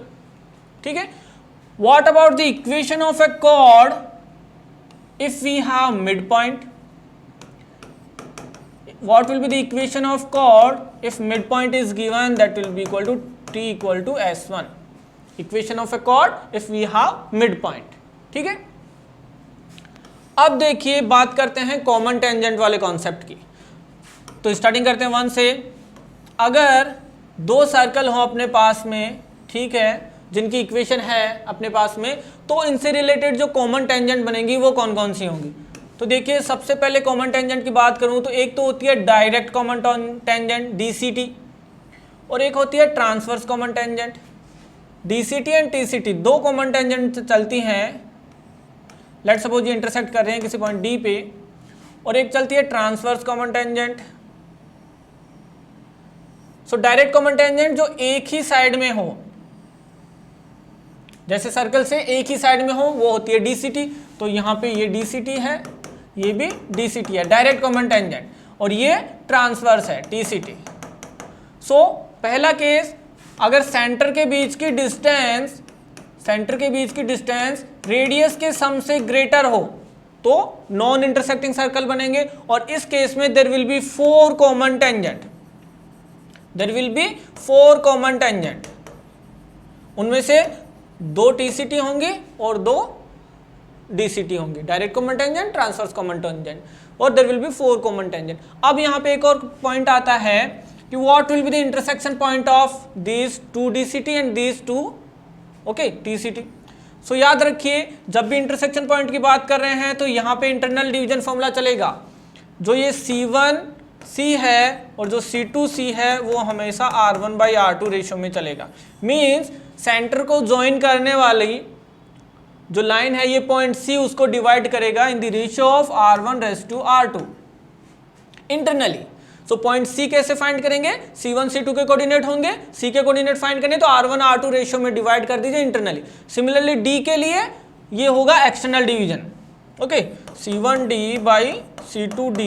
ठीक है। What about the equation of a chord if we have mid point? What will be the equation of chord if midpoint is given? That will be equal to T equal to S1. Equation of a chord if we have midpoint, ठीक है। अब देखिए बात करते हैं common tangent वाले concept की। तो स्टार्टिंग करते हैं 1 से। अगर दो सर्कल हो अपने पास में, ठीक है, जिनकी इक्वेशन है अपने पास में, तो इनसे रिलेटेड जो कॉमन टेंजेंट बनेंगी वो कौन कौन सी होंगी? तो देखिए सबसे पहले कॉमन टेंजेंट की बात करूं तो एक तो होती है डायरेक्ट कॉमन टेंजेंट DCT, और एक होती है transverse common tangent. DCT and TCT दो कॉमन टेंजेंट चलती हैं। लेट सपोज ये इंटरसेक्ट कर रहे हैं किसी पॉइंट D पे, और एक चलती है transverse common tangent. So direct common tangent जो एक ही साइड में हो, जैसे सर्कल से एक ही साइड में हो, वो होती है DCT। तो यहाँ पे ये DCT है, ये भी DCT है, डायरेक्ट कॉमन टेंजेंट, और ये ट्रांसवर्स है TCT। सो पहला केस, अगर सेंटर के बीच की डिस्टेंस रेडियस के सम से ग्रेटर हो तो नॉन इंटरसेक्टिंग सर्कल बनेंगे, और इस केस में there will be 4 common tangent. उनमें से 2 TCT होंगे और 2 DCT होंगे, direct common tangent, transverse common tangent, और there will be 4 common tangent. अब यहाँ पे एक और पॉइंट आता है कि what will be the intersection point of these 2 DCT and these 2 TCT। So याद रखिए जब भी इंटरसेक्शन पॉइंट की बात कर रहे हैं तो यहाँ पे इंटरनल डिवीजन फॉर्मूला चलेगा। जो ये C1C है और जो C2C है वो हमेशा R1/R2 रेशियो में चलेगा। मीन्स सेंटर को ज्वाइन करने वाली जो लाइन है ये पॉइंट C उसको डिवाइड करेगा in the ratio of R1:R2 internally. So point C कैसे फाइंड करेंगे? C1 C2 के कोऑर्डिनेट होंगे, C के कोऑर्डिनेट फाइंड करने तो R1/R2 रेशियो में डिवाइड कर दीजिए इंटरनली। सिमिलरली D के लिए ये होगा external division, okay, C1D/C2D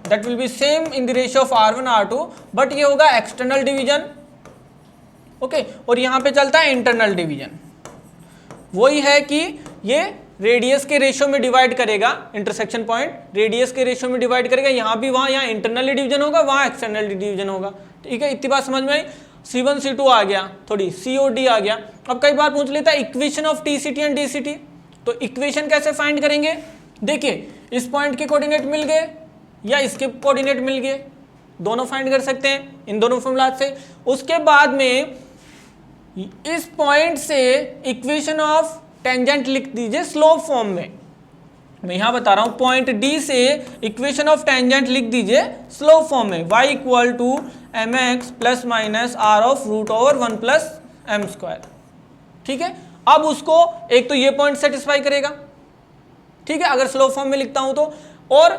that will be same in the ratio of R1/R2, but ये होगा एक्सटर्नल डिवीजन, ओके, और यहाँ पे चलता है इंटरनल डिवीजन। वही है कि ये रेडियस के रेशियो में डिवाइड करेगा, इंटरसेक्शन पॉइंट रेडियस के रेशियो में डिवाइड करेगा, यहाँ भी वहाँ यहाँ इंटरनल डिवीजन होगा, वहाँ एक्सटर्नल डिवीजन होगा, ठीक है। इतनी बात समझ में आई। C1 C2 आ गया, थोड़ी COD आ गया। अब कई बार पूछ लेता है equation of TCT and DCT, तो इक्वेशन कैसे फाइंड करेंगे? देखिए इस पॉइंट के कोऑर्डिनेट मिल गए या इसके कोऑर्डिनेट मिल गए, दोनों फाइंड कर सकते हैं इन दोनों फॉर्मूला से। उसके बाद में इस पॉइंट से इक्वेशन ऑफ टेंजेंट लिख दीजिए स्लोप फॉर्म में। मैं यहां बता रहा हूं पॉइंट D से इक्वेशन ऑफ टेंजेंट लिख दीजिए स्लोप फॉर्म में, y equal to mx plus minus r of √1 plus m², ठीक है। अब उसको एक तो ये पॉइंट सेटिस्फाई करेगा, ठीक है, अगर स्लोप फॉर्म में लिखता हूं तो। और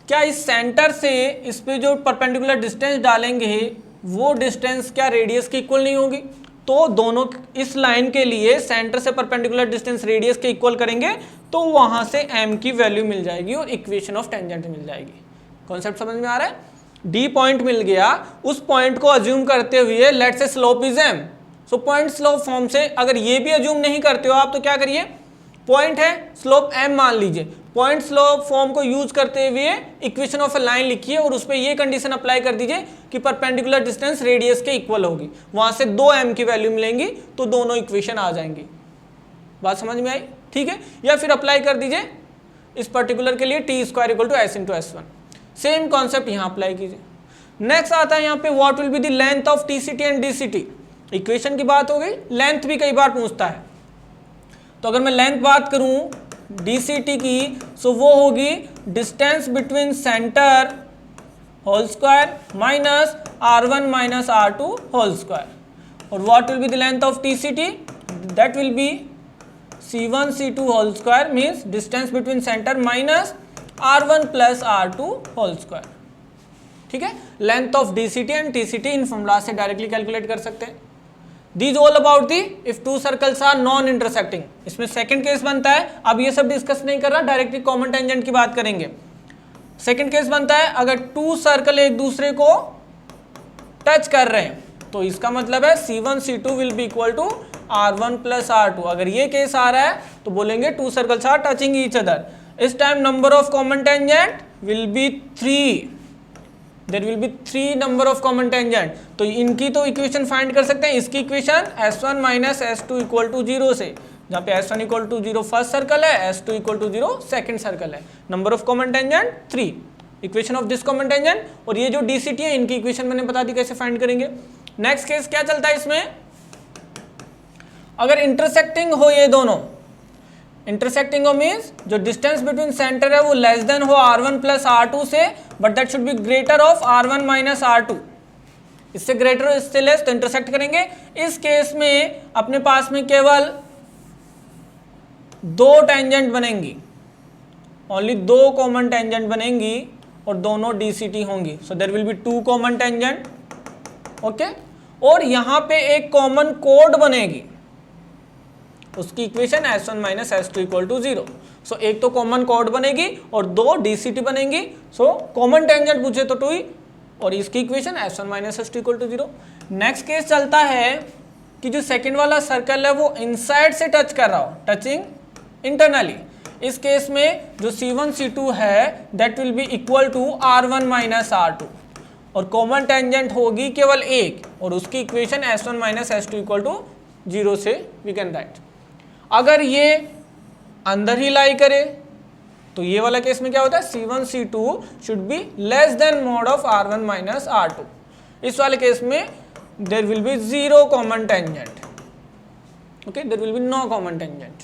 क्या इस सेंटर से इस पे जो परपेंडिकुलर डिस्टेंस डालेंगे वो डिस्टेंस क्या रेडियस के इक्वल नहीं होगी? तो दोनों इस लाइन के लिए सेंटर से परपेंडिकुलर डिस्टेंस रेडियस के इक्वल करेंगे तो वहां से m की वैल्यू मिल जाएगी और इक्वेशन ऑफ टेंजेंट मिल जाएगी। कॉन्सेप्ट समझ में आ रहा है? D पॉइंट मिल गया, उस पॉइंट को अज्यूम करते हुए let's say slope is m। So point slope form से अगर ये भी अज्यूम नहीं करते हो आप तो क्या करिए, पॉइंट है स्लोप m मान लीजिए, पॉइंट स्लोप फॉर्म को यूज करते हुए इक्वेशन ऑफ ए लाइन लिखिए और उस पर ये कंडीशन अप्लाई कर दीजिए कि परपेंडिकुलर डिस्टेंस रेडियस के इक्वल होगी, वहां से 2m की वैल्यू मिलेंगी तो दोनों इक्वेशन आ जाएंगी। बात समझ में आई? ठीक है। या फिर अप्लाई कर दीजिए इस पर्टिकुलर के लिए t² = s × s1। Same concept यहां अप्लाई कीजिए। नेक्स्ट आता है यहाँ पे what will be the length of TCT and DCT। Equation की बात हो गई, लेंथ भी कई बार पूछता है। तो अगर मैं लेंथ बात करूं DCT की, सो वो होगी distance between center whole square minus R1 minus R2 whole square. और what will be the length of TCT? That will be C1 C2 whole square means distance between center minus R1 plus R2 whole square, ठीक है। Length of DCT and TCT इन formula से directly calculate कर सकते हैं। These all about the if two circles are non intersecting। इसमें second case बनता है, अब ये सब डिस्कस नहीं कर रहा, डायरेक्टली कॉमन टेंजेंट की बात करेंगे। सेकंड केस बनता है अगर टू सर्कल एक दूसरे को टच कर रहे हैं, तो इसका मतलब है C1 C2 will be equal to R1 plus R2। अगर ये केस आ रहा है तो बोलेंगे two circles are touching each other. इस time number of common tangent will be 3, there will be 3 number of common tangent. तो इनकी तो इक्वेशन फाइंड कर सकते हैं, इसकी equation S1 minus S2 equal to 0 से, जहाँ पे S1 equal to 0 first circle है, S2 equal to 0 second circle है। Number of common tangent 3, equation of this common tangent, और ये जो DCT है इनकी इक्वेशन मैंने बता दी कैसे फाइंड करेंगे। नेक्स्ट केस क्या चलता है इसमें, अगर इंटरसेक्टिंग हो ये दोनों, इंटरसेक्टिंग हो मीन्स जो डिस्टेंस बिटवीन सेंटर है वो लेस देन हो R1 प्लस R2 से, but that should be greater of R1 minus R2, इससे ग्रेटर हो इससे लेस, तो इंटरसेक्ट करेंगे। इस केस में अपने पास में केवल 2 टेंजेंट बनेंगी, ओनली 2 कॉमन टेंजेंट बनेंगी और दोनों DCT होंगी। So there will be 2 common tangent, okay. और यहां पे एक कॉमन कोड बनेगी, उसकी equation S1 minus S2 equal to 0। So एक तो कॉमन कोड बनेगी और 2 DCT बनेंगी। सो कॉमन टेंजेंट पूछे तो 2 ही, और इसकी equation S1 minus S2 equal to 0। Next case चलता है कि जो सेकंड वाला सर्कल है वो इनसाइड से टच कर रहा हो, टचिंग इंटरनली। इस केस में जो C1 C2 है that will be equal to R1 minus R2, और कॉमन टेंजेंट होगी केवल एक, और उसकी equation S1 minus S2 equal to 0 से वी कैन राइट। अगर ये अंदर ही लाई करे तो ये वाला केस में क्या होता है, C1 C2 should be less than mod of R1 minus R2। इस वाले केस में there will be 0 common tangent, okay, there will be no common tangent.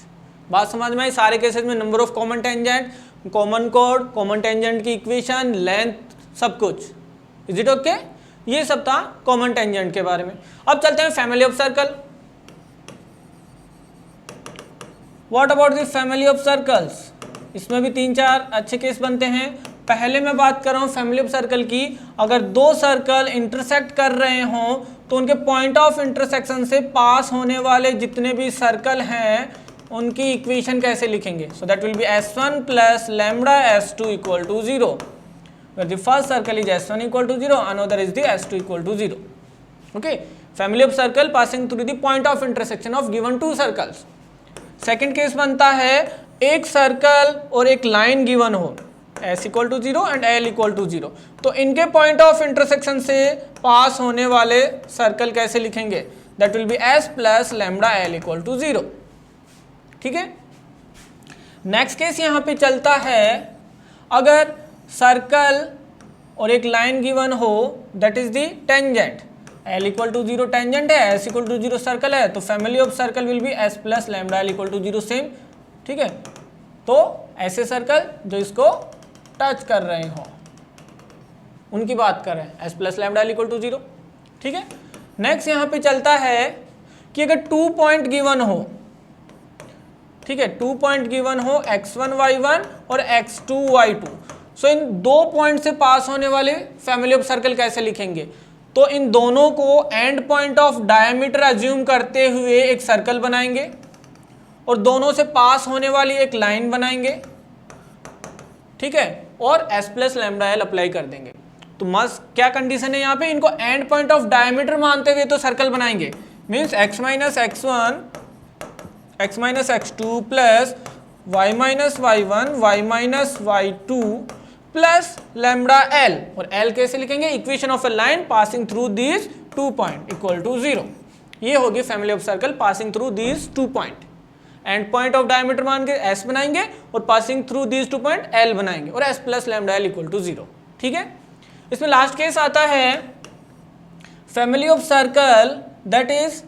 बात समझ में आई। सारे केसेस में number of common tangent, common कोड, कॉमन टेंजेंट की इक्वेशन, लेंथ, सब कुछ। Is it okay? ये सब था कॉमन टेंजेंट के बारे में। अब चलते हैं family of circle. What about the family of circles? इसमें भी 3-4 अच्छे केस बनते हैं। पहले मैं बात कर रहा हूँ फैमिली ऑफ सर्कल की। अगर 2 सर्कल इंटरसेक्ट कर रहे हों तो उनके पॉइंट ऑफ इंटरसेक्शन से पास होने वाले जितने भी सर्कल हैं उनकी इक्वेशन कैसे लिखेंगे? So that will be S1 plus lambda S2 equal to 0, where the first circle is S1 equal to 0, another is the S2 equal to 0. Okay, family of circle passing through the point of intersection of given 2 circles. Second case बनता है एक circle और एक line given हो, S equal to 0 and L equal to 0, तो इनके point of intersection से पास होने वाले सर्कल कैसे लिखेंगे? That will be S plus lambda L equal to 0। ठीक है। नेक्स्ट केस यहाँ पे चलता है, अगर सर्कल और एक लाइन गिवन हो that is the tangent, L equal to 0 tangent है, S इक्वल टू 0 सर्कल है, तो family of circle will be S plus lambda L equal to 0 same. ठीक है, तो ऐसे सर्कल जो इसको टच कर रहे हो उनकी बात कर रहे हैं, S plus lambda L equal to 0। ठीक है। नेक्स्ट यहाँ पे चलता है कि अगर 2 पॉइंट गिवन हो, ठीक है, 2 पॉइंट गिवन हो x1 y1 और x2 y2, सो इन 2 पॉइंट से पास होने वाले फैमिली ऑफ सर्कल कैसे लिखेंगे? तो इन दोनों को and point of diameter assume करते हुए एक सर्कल बनाएंगे और दोनों से पास होने वाली एक लाइन बनाएंगे। ठीक है, और S plus lambda L apply कर देंगे। तो मस्त क्या कंडीशन है यहाँ पे, इनको एंड पॉइंट ऑफ डायमीटर मानते हुए तो सर्कल बनाएंगे। Means x minus x1 x minus x2 plus y minus y1 y minus y2 plus lambda L, और L कैसे लिखेंगे? Equation of a line passing through these 2 point equal to 0। ये होगी family of circle passing through these 2 point. End point of diameter मान के S बनाएंगे और passing through these 2 point L बनाएंगे और S plus lambda L equal to 0। ठीक है। इसमें लास्ट केस आता है family of circle that is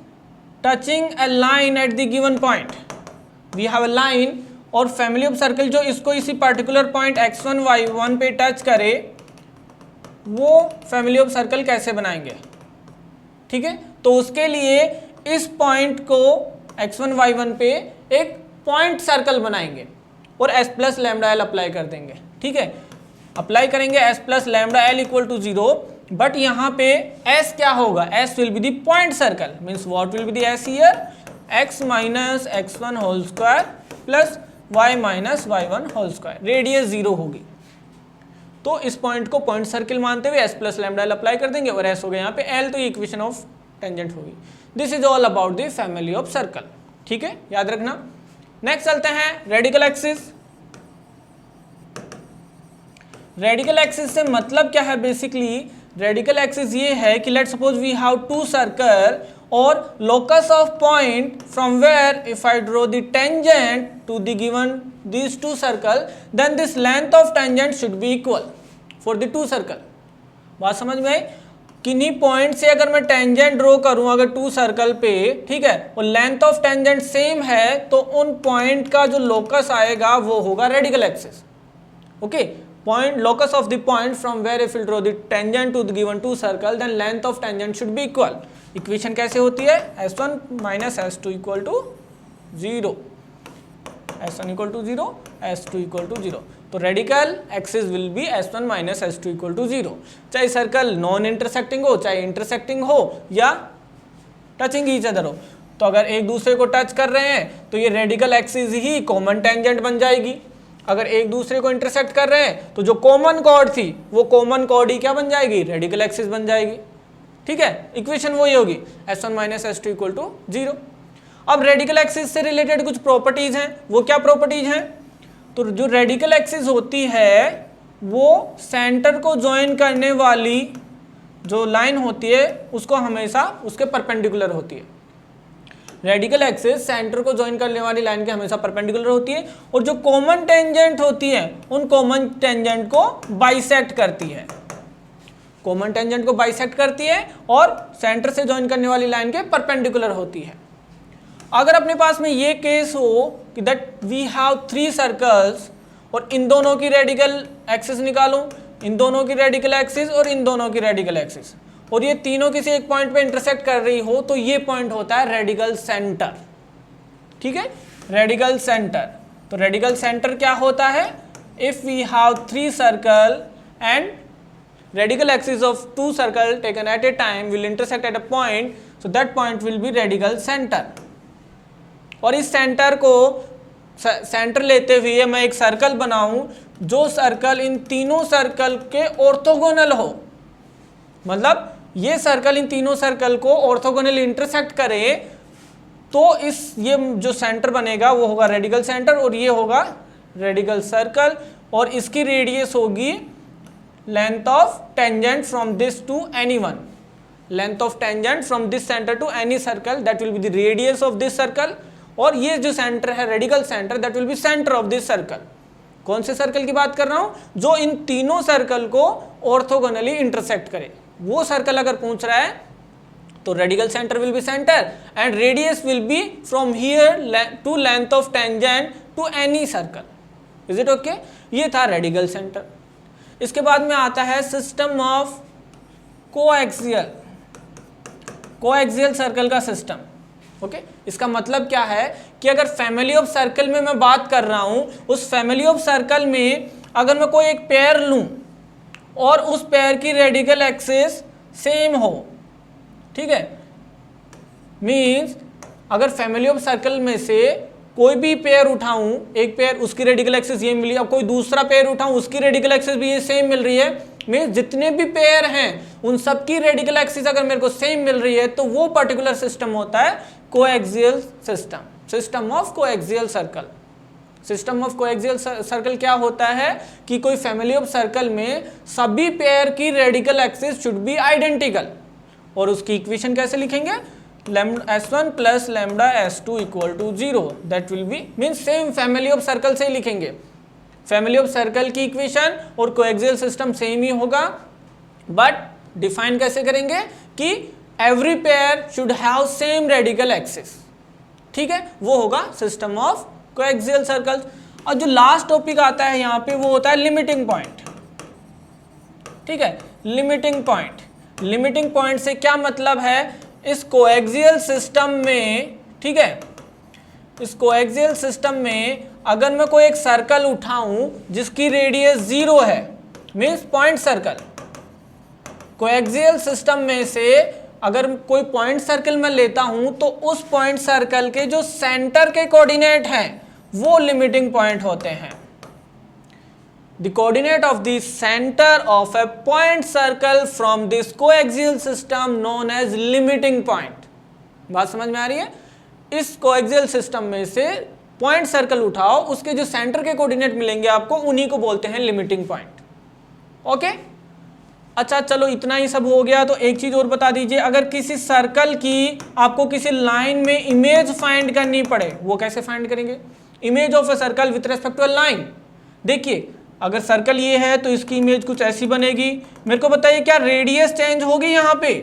touching a line at the given point. We have a line और फैमिली ऑफ सर्कल जो इसको इसी पर्टिकुलर पॉइंट x1 y1 पे टच करे वो फैमिली ऑफ सर्कल कैसे बनाएंगे? ठीक है, तो उसके लिए इस पॉइंट को x1 y1 पे एक पॉइंट सर्कल बनाएंगे और S plus lambda L apply कर देंगे। ठीक है, अप्लाई करेंगे S plus lambda L equal to 0, but यहाँ पे S क्या होगा? S will be the point circle, means what will be the S here? x minus x1 whole square plus y minus y1 whole square, radius 0 होगी। तो इस point को point circle मानते हुए s plus lambda L apply कर देंगे और s हो गया यहाँ पे l, तो ये इक्वेशन ऑफ टेंजेंट होगी। This is all about the family of circle. ठीक है, याद रखना। नेक्स्ट चलते हैं रेडिकल एक्सिस। रेडिकल एक्सिस से मतलब क्या है? बेसिकली रेडिकल एक्सिस ये है कि let suppose we have two circle और locus of point from where if I draw the tangent to the given these two circle, then this length of tangent should be equal for the two circle। बात समझ में आई? किन्हीं point से अगर मैं tangent draw करूं अगर to circle पे, ठीक है, और लेंथ ऑफ टेंजेंट सेम है, तो उन पॉइंट का जो लोकस आएगा वो होगा radical axis. Okay, point locus of the point from where if you draw the tangent to the given two circle, then length of tangent should be equal। Equation कैसे होती है? s1 minus s2 equal to 0, s1 equal to 0, s2 equal to 0। तो radical axis will be s1 minus s2 equal to 0, चाहे circle non intersecting हो, चाहे intersecting हो, या touching each other हो। तो अगर एक दूसरे को टच कर रहे हैं तो ये रेडिकल एक्सिस ही कॉमन टेंजेंट बन जाएगी। अगर एक दूसरे को इंटरसेक्ट कर रहे हैं तो जो कॉमन कॉर्ड थी वो कॉमन कॉर्ड ही क्या बन जाएगी? रेडिकल एक्सिस बन जाएगी। ठीक है, इक्वेशन वही होगी s1 minus s2 equal to 0। अब रेडिकल एक्सिस से रिलेटेड कुछ प्रॉपर्टीज हैं, वो क्या प्रॉपर्टीज हैं? तो जो रेडिकल एक्सिस होती है वो सेंटर को ज्वाइन करने वाली जो लाइन होती है उसको हमेशा उसके परपेंडिकुलर होती है। रेडिकल एक्सिस सेंटर को ज्वाइन करने वाली लाइन के हमेशा परपेंडिकुलर होती है, और जो कॉमन टेंजेंट होती है उन कॉमन टेंजेंट को बाइसेक्ट करती है। कॉमन टेंजेंट को बाइसेक्ट करती है और सेंटर से ज्वाइन करने वाली लाइन के परपेंडिकुलर होती है। अगर अपने पास में ये केस हो कि that we have three circles और इन दोनों की रेडिकल एक्सिस निकालूं, इन दोनों की रेडिकल एक्सिस और इन दोनों की रेडिकल एक्सिस, और ये तीनों किसी एक पॉइंट पे इंटरसेक्ट कर रही हो, तो ये पॉइंट होता है रेडिकल सेंटर। ठीक है, रेडिकल सेंटर। तो रेडिकल सेंटर क्या होता है? If we have three circle and radical axis of two circle taken at a time will intersect at a point, so that point will be radical center। और इस centre को centre लेते हुए मैं एक सर्कल बनाऊं जो सर्कल इन तीनों सर्कल के ऑर्थोगोनल हो, मतलब ये सर्कल इन तीनों सर्कल को ऑर्थोगोनल इंटरसेक्ट करे, तो इस ये जो सेंटर बनेगा वो होगा रेडिकल सेंटर और ये होगा रेडिकल सर्कल, और इसकी रेडियस होगी length of tangent from this to any one, length of tangent from this center to any circle, that will be the radius of this circle, और ये जो सेंटर है radical centre that will be center of this circle। कौन से circle की बात कर रहा हूं? जो इन तीनों सर्कल को ऑर्थोगोनली इंटरसेक्ट करे, वो सर्कल अगर पूछ रहा है तो radical centre will be centre and radius will be from here to length of tangent to any circle. Is it okay? ये था रेडिकल सेंटर। इसके बाद में आता है system of coaxial, coaxial circle का सिस्टम। ओके, इसका मतलब क्या है कि अगर फैमिली ऑफ सर्कल में मैं बात कर रहा हूं, उस फैमिली ऑफ सर्कल में अगर मैं कोई एक पेयर लूं और उस पेयर की रेडिकल एक्सिस सेम हो, ठीक है, मींस अगर फैमिली ऑफ सर्कल में से कोई भी पेयर उठाऊं, एक पेयर उसकी रेडिकल एक्सिस ये मिली, अब कोई दूसरा पेयर उठाऊं उसकी रेडिकल एक्सिस भी ये सेम मिल रही है, मींस जितने भी पेयर हैं उन सबकी रेडिकल एक्सिस अगर मेरे को सेम मिल रही है तो वो पर्टिकुलर सिस्टम होता है coaxial system, system of coaxial circle. System of coaxial circle क्या होता है कि कोई फैमिली ऑफ सर्कल में सभी पेयर की radical axis should be identical, और उसकी इक्वेशन कैसे लिखेंगे? s1 plus lambda s2 equal to 0, that will be mean same family of circle से ही लिखेंगे। फैमिली ऑफ सर्कल की इक्वेशन और कोएक्सियल सिस्टम सेम ही होगा, बट डिफाइन कैसे करेंगे कि every pair should have same radical axis. ठीक है, वो होगा सिस्टम ऑफ कोएक्सियल सर्कल। और जो लास्ट टॉपिक आता है यहाँ पे वो होता है लिमिटिंग पॉइंट। ठीक है, लिमिटिंग पॉइंट। लिमिटिंग पॉइंट से क्या मतलब है? इस कोएक्सियल सिस्टम में, ठीक है, इस कोएक्सियल सिस्टम में अगर मैं कोई एक सर्कल उठाऊं जिसकी रेडियस 0 है, means point circle, coaxial system में से अगर कोई पॉइंट सर्कल मैं लेता हूं तो उस पॉइंट सर्कल के जो सेंटर के कोऑर्डिनेट हैं वो लिमिटिंग पॉइंट होते हैं। The coordinate of the centre of a point circle from this coaxial system known as limiting point. बात समझ में आ रही है? इस कोएक्सियल सिस्टम में से पॉइंट सर्कल उठाओ, उसके जो सेंटर के कोऑर्डिनेट मिलेंगे आपको, उन्हीं को बोलते हैं लिमिटिंग पॉइंट। ओके, अच्छा चलो इतना ही सब हो गया। तो एक चीज और बता दीजिए, अगर किसी सर्कल की आपको किसी लाइन में इमेज फाइंड करनी पड़े, वो कैसे फाइंड करेंगे? Image of a circle with respect to a line. देखिए, अगर सर्कल ये है तो इसकी इमेज कुछ ऐसी बनेगी। मेरे को बताइए, क्या रेडियस चेंज होगी? यहाँ पे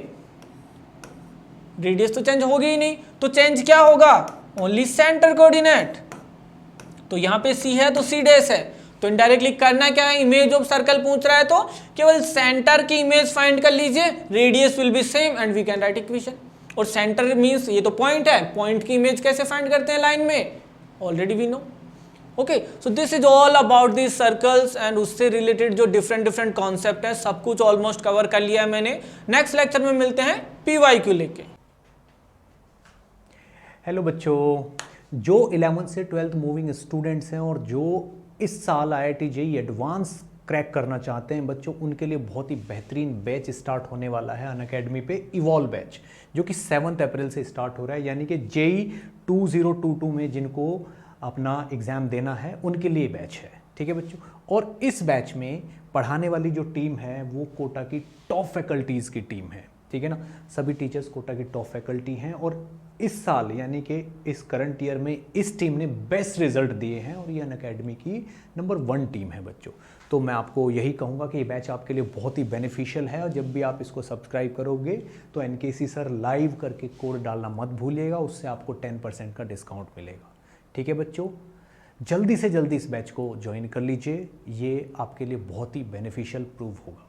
रेडियस तो चेंज होगी ही नहीं, तो चेंज क्या होगा? Only centre coordinate. तो यहाँ पे सी है तो सी डैश है, तो इनडायरेक्टली करना क्या है? इमेज ऑफ सर्कल पूछ रहा है तो केवल सेंटर की इमेज फाइंड कर लीजिए, radius will be same and we can write equation. और सेंटर मींस ये तो पॉइंट है, पॉइंट की इमेज कैसे फाइंड करते हैं लाइन में? Already we know. Okay, so this is all about this circles and उससे रिलेटेड जो डिफरेंट कॉन्सेप्ट है, सब कुछ ऑलमोस्ट कवर कर लिया है मैंने। नेक्स्ट लेक्चर में मिलते हैं PYQ लेके। हेलो बच्चों, जो 11th से 12th मूविंग स्टूडेंट्स हैं और जो इस साल IIT JEE एडवांस क्रैक करना चाहते हैं बच्चों, उनके लिए बहुत ही बेहतरीन बैच स्टार्ट होने वाला है अनअकैडमी पे, इवॉल्व बैच, जो कि 7 अप्रैल से स्टार्ट हो रहा है। यानी कि JEE 2022 में जिनको अपना एग्ज़ाम देना है उनके लिए बैच है। ठीक है बच्चों, और इस बैच में पढ़ाने वाली जो टीम है वो कोटा की टॉप फैकल्टीज़ की टीम है। ठीक है ना, सभी टीचर्स कोटा की टॉप फैकल्टी हैं और इस साल यानी कि इस करंट ईयर में इस टीम ने बेस्ट रिजल्ट दिए हैं और ये अनअकैडमी की नंबर 1 टीम है बच्चों। तो मैं आपको यही कहूँगा कि ये बैच आपके लिए बहुत ही बेनिफिशियल है, और जब भी आप इसको सब्सक्राइब करोगे तो NKC सर लाइव करके कोड डालना मत भूलिएगा, उससे आपको 10% का डिस्काउंट मिलेगा। ठीक है बच्चों, जल्दी से जल्दी इस बैच को ज्वाइन कर लीजिए, ये आपके लिए बहुत ही बेनिफिशियल प्रूव होगा।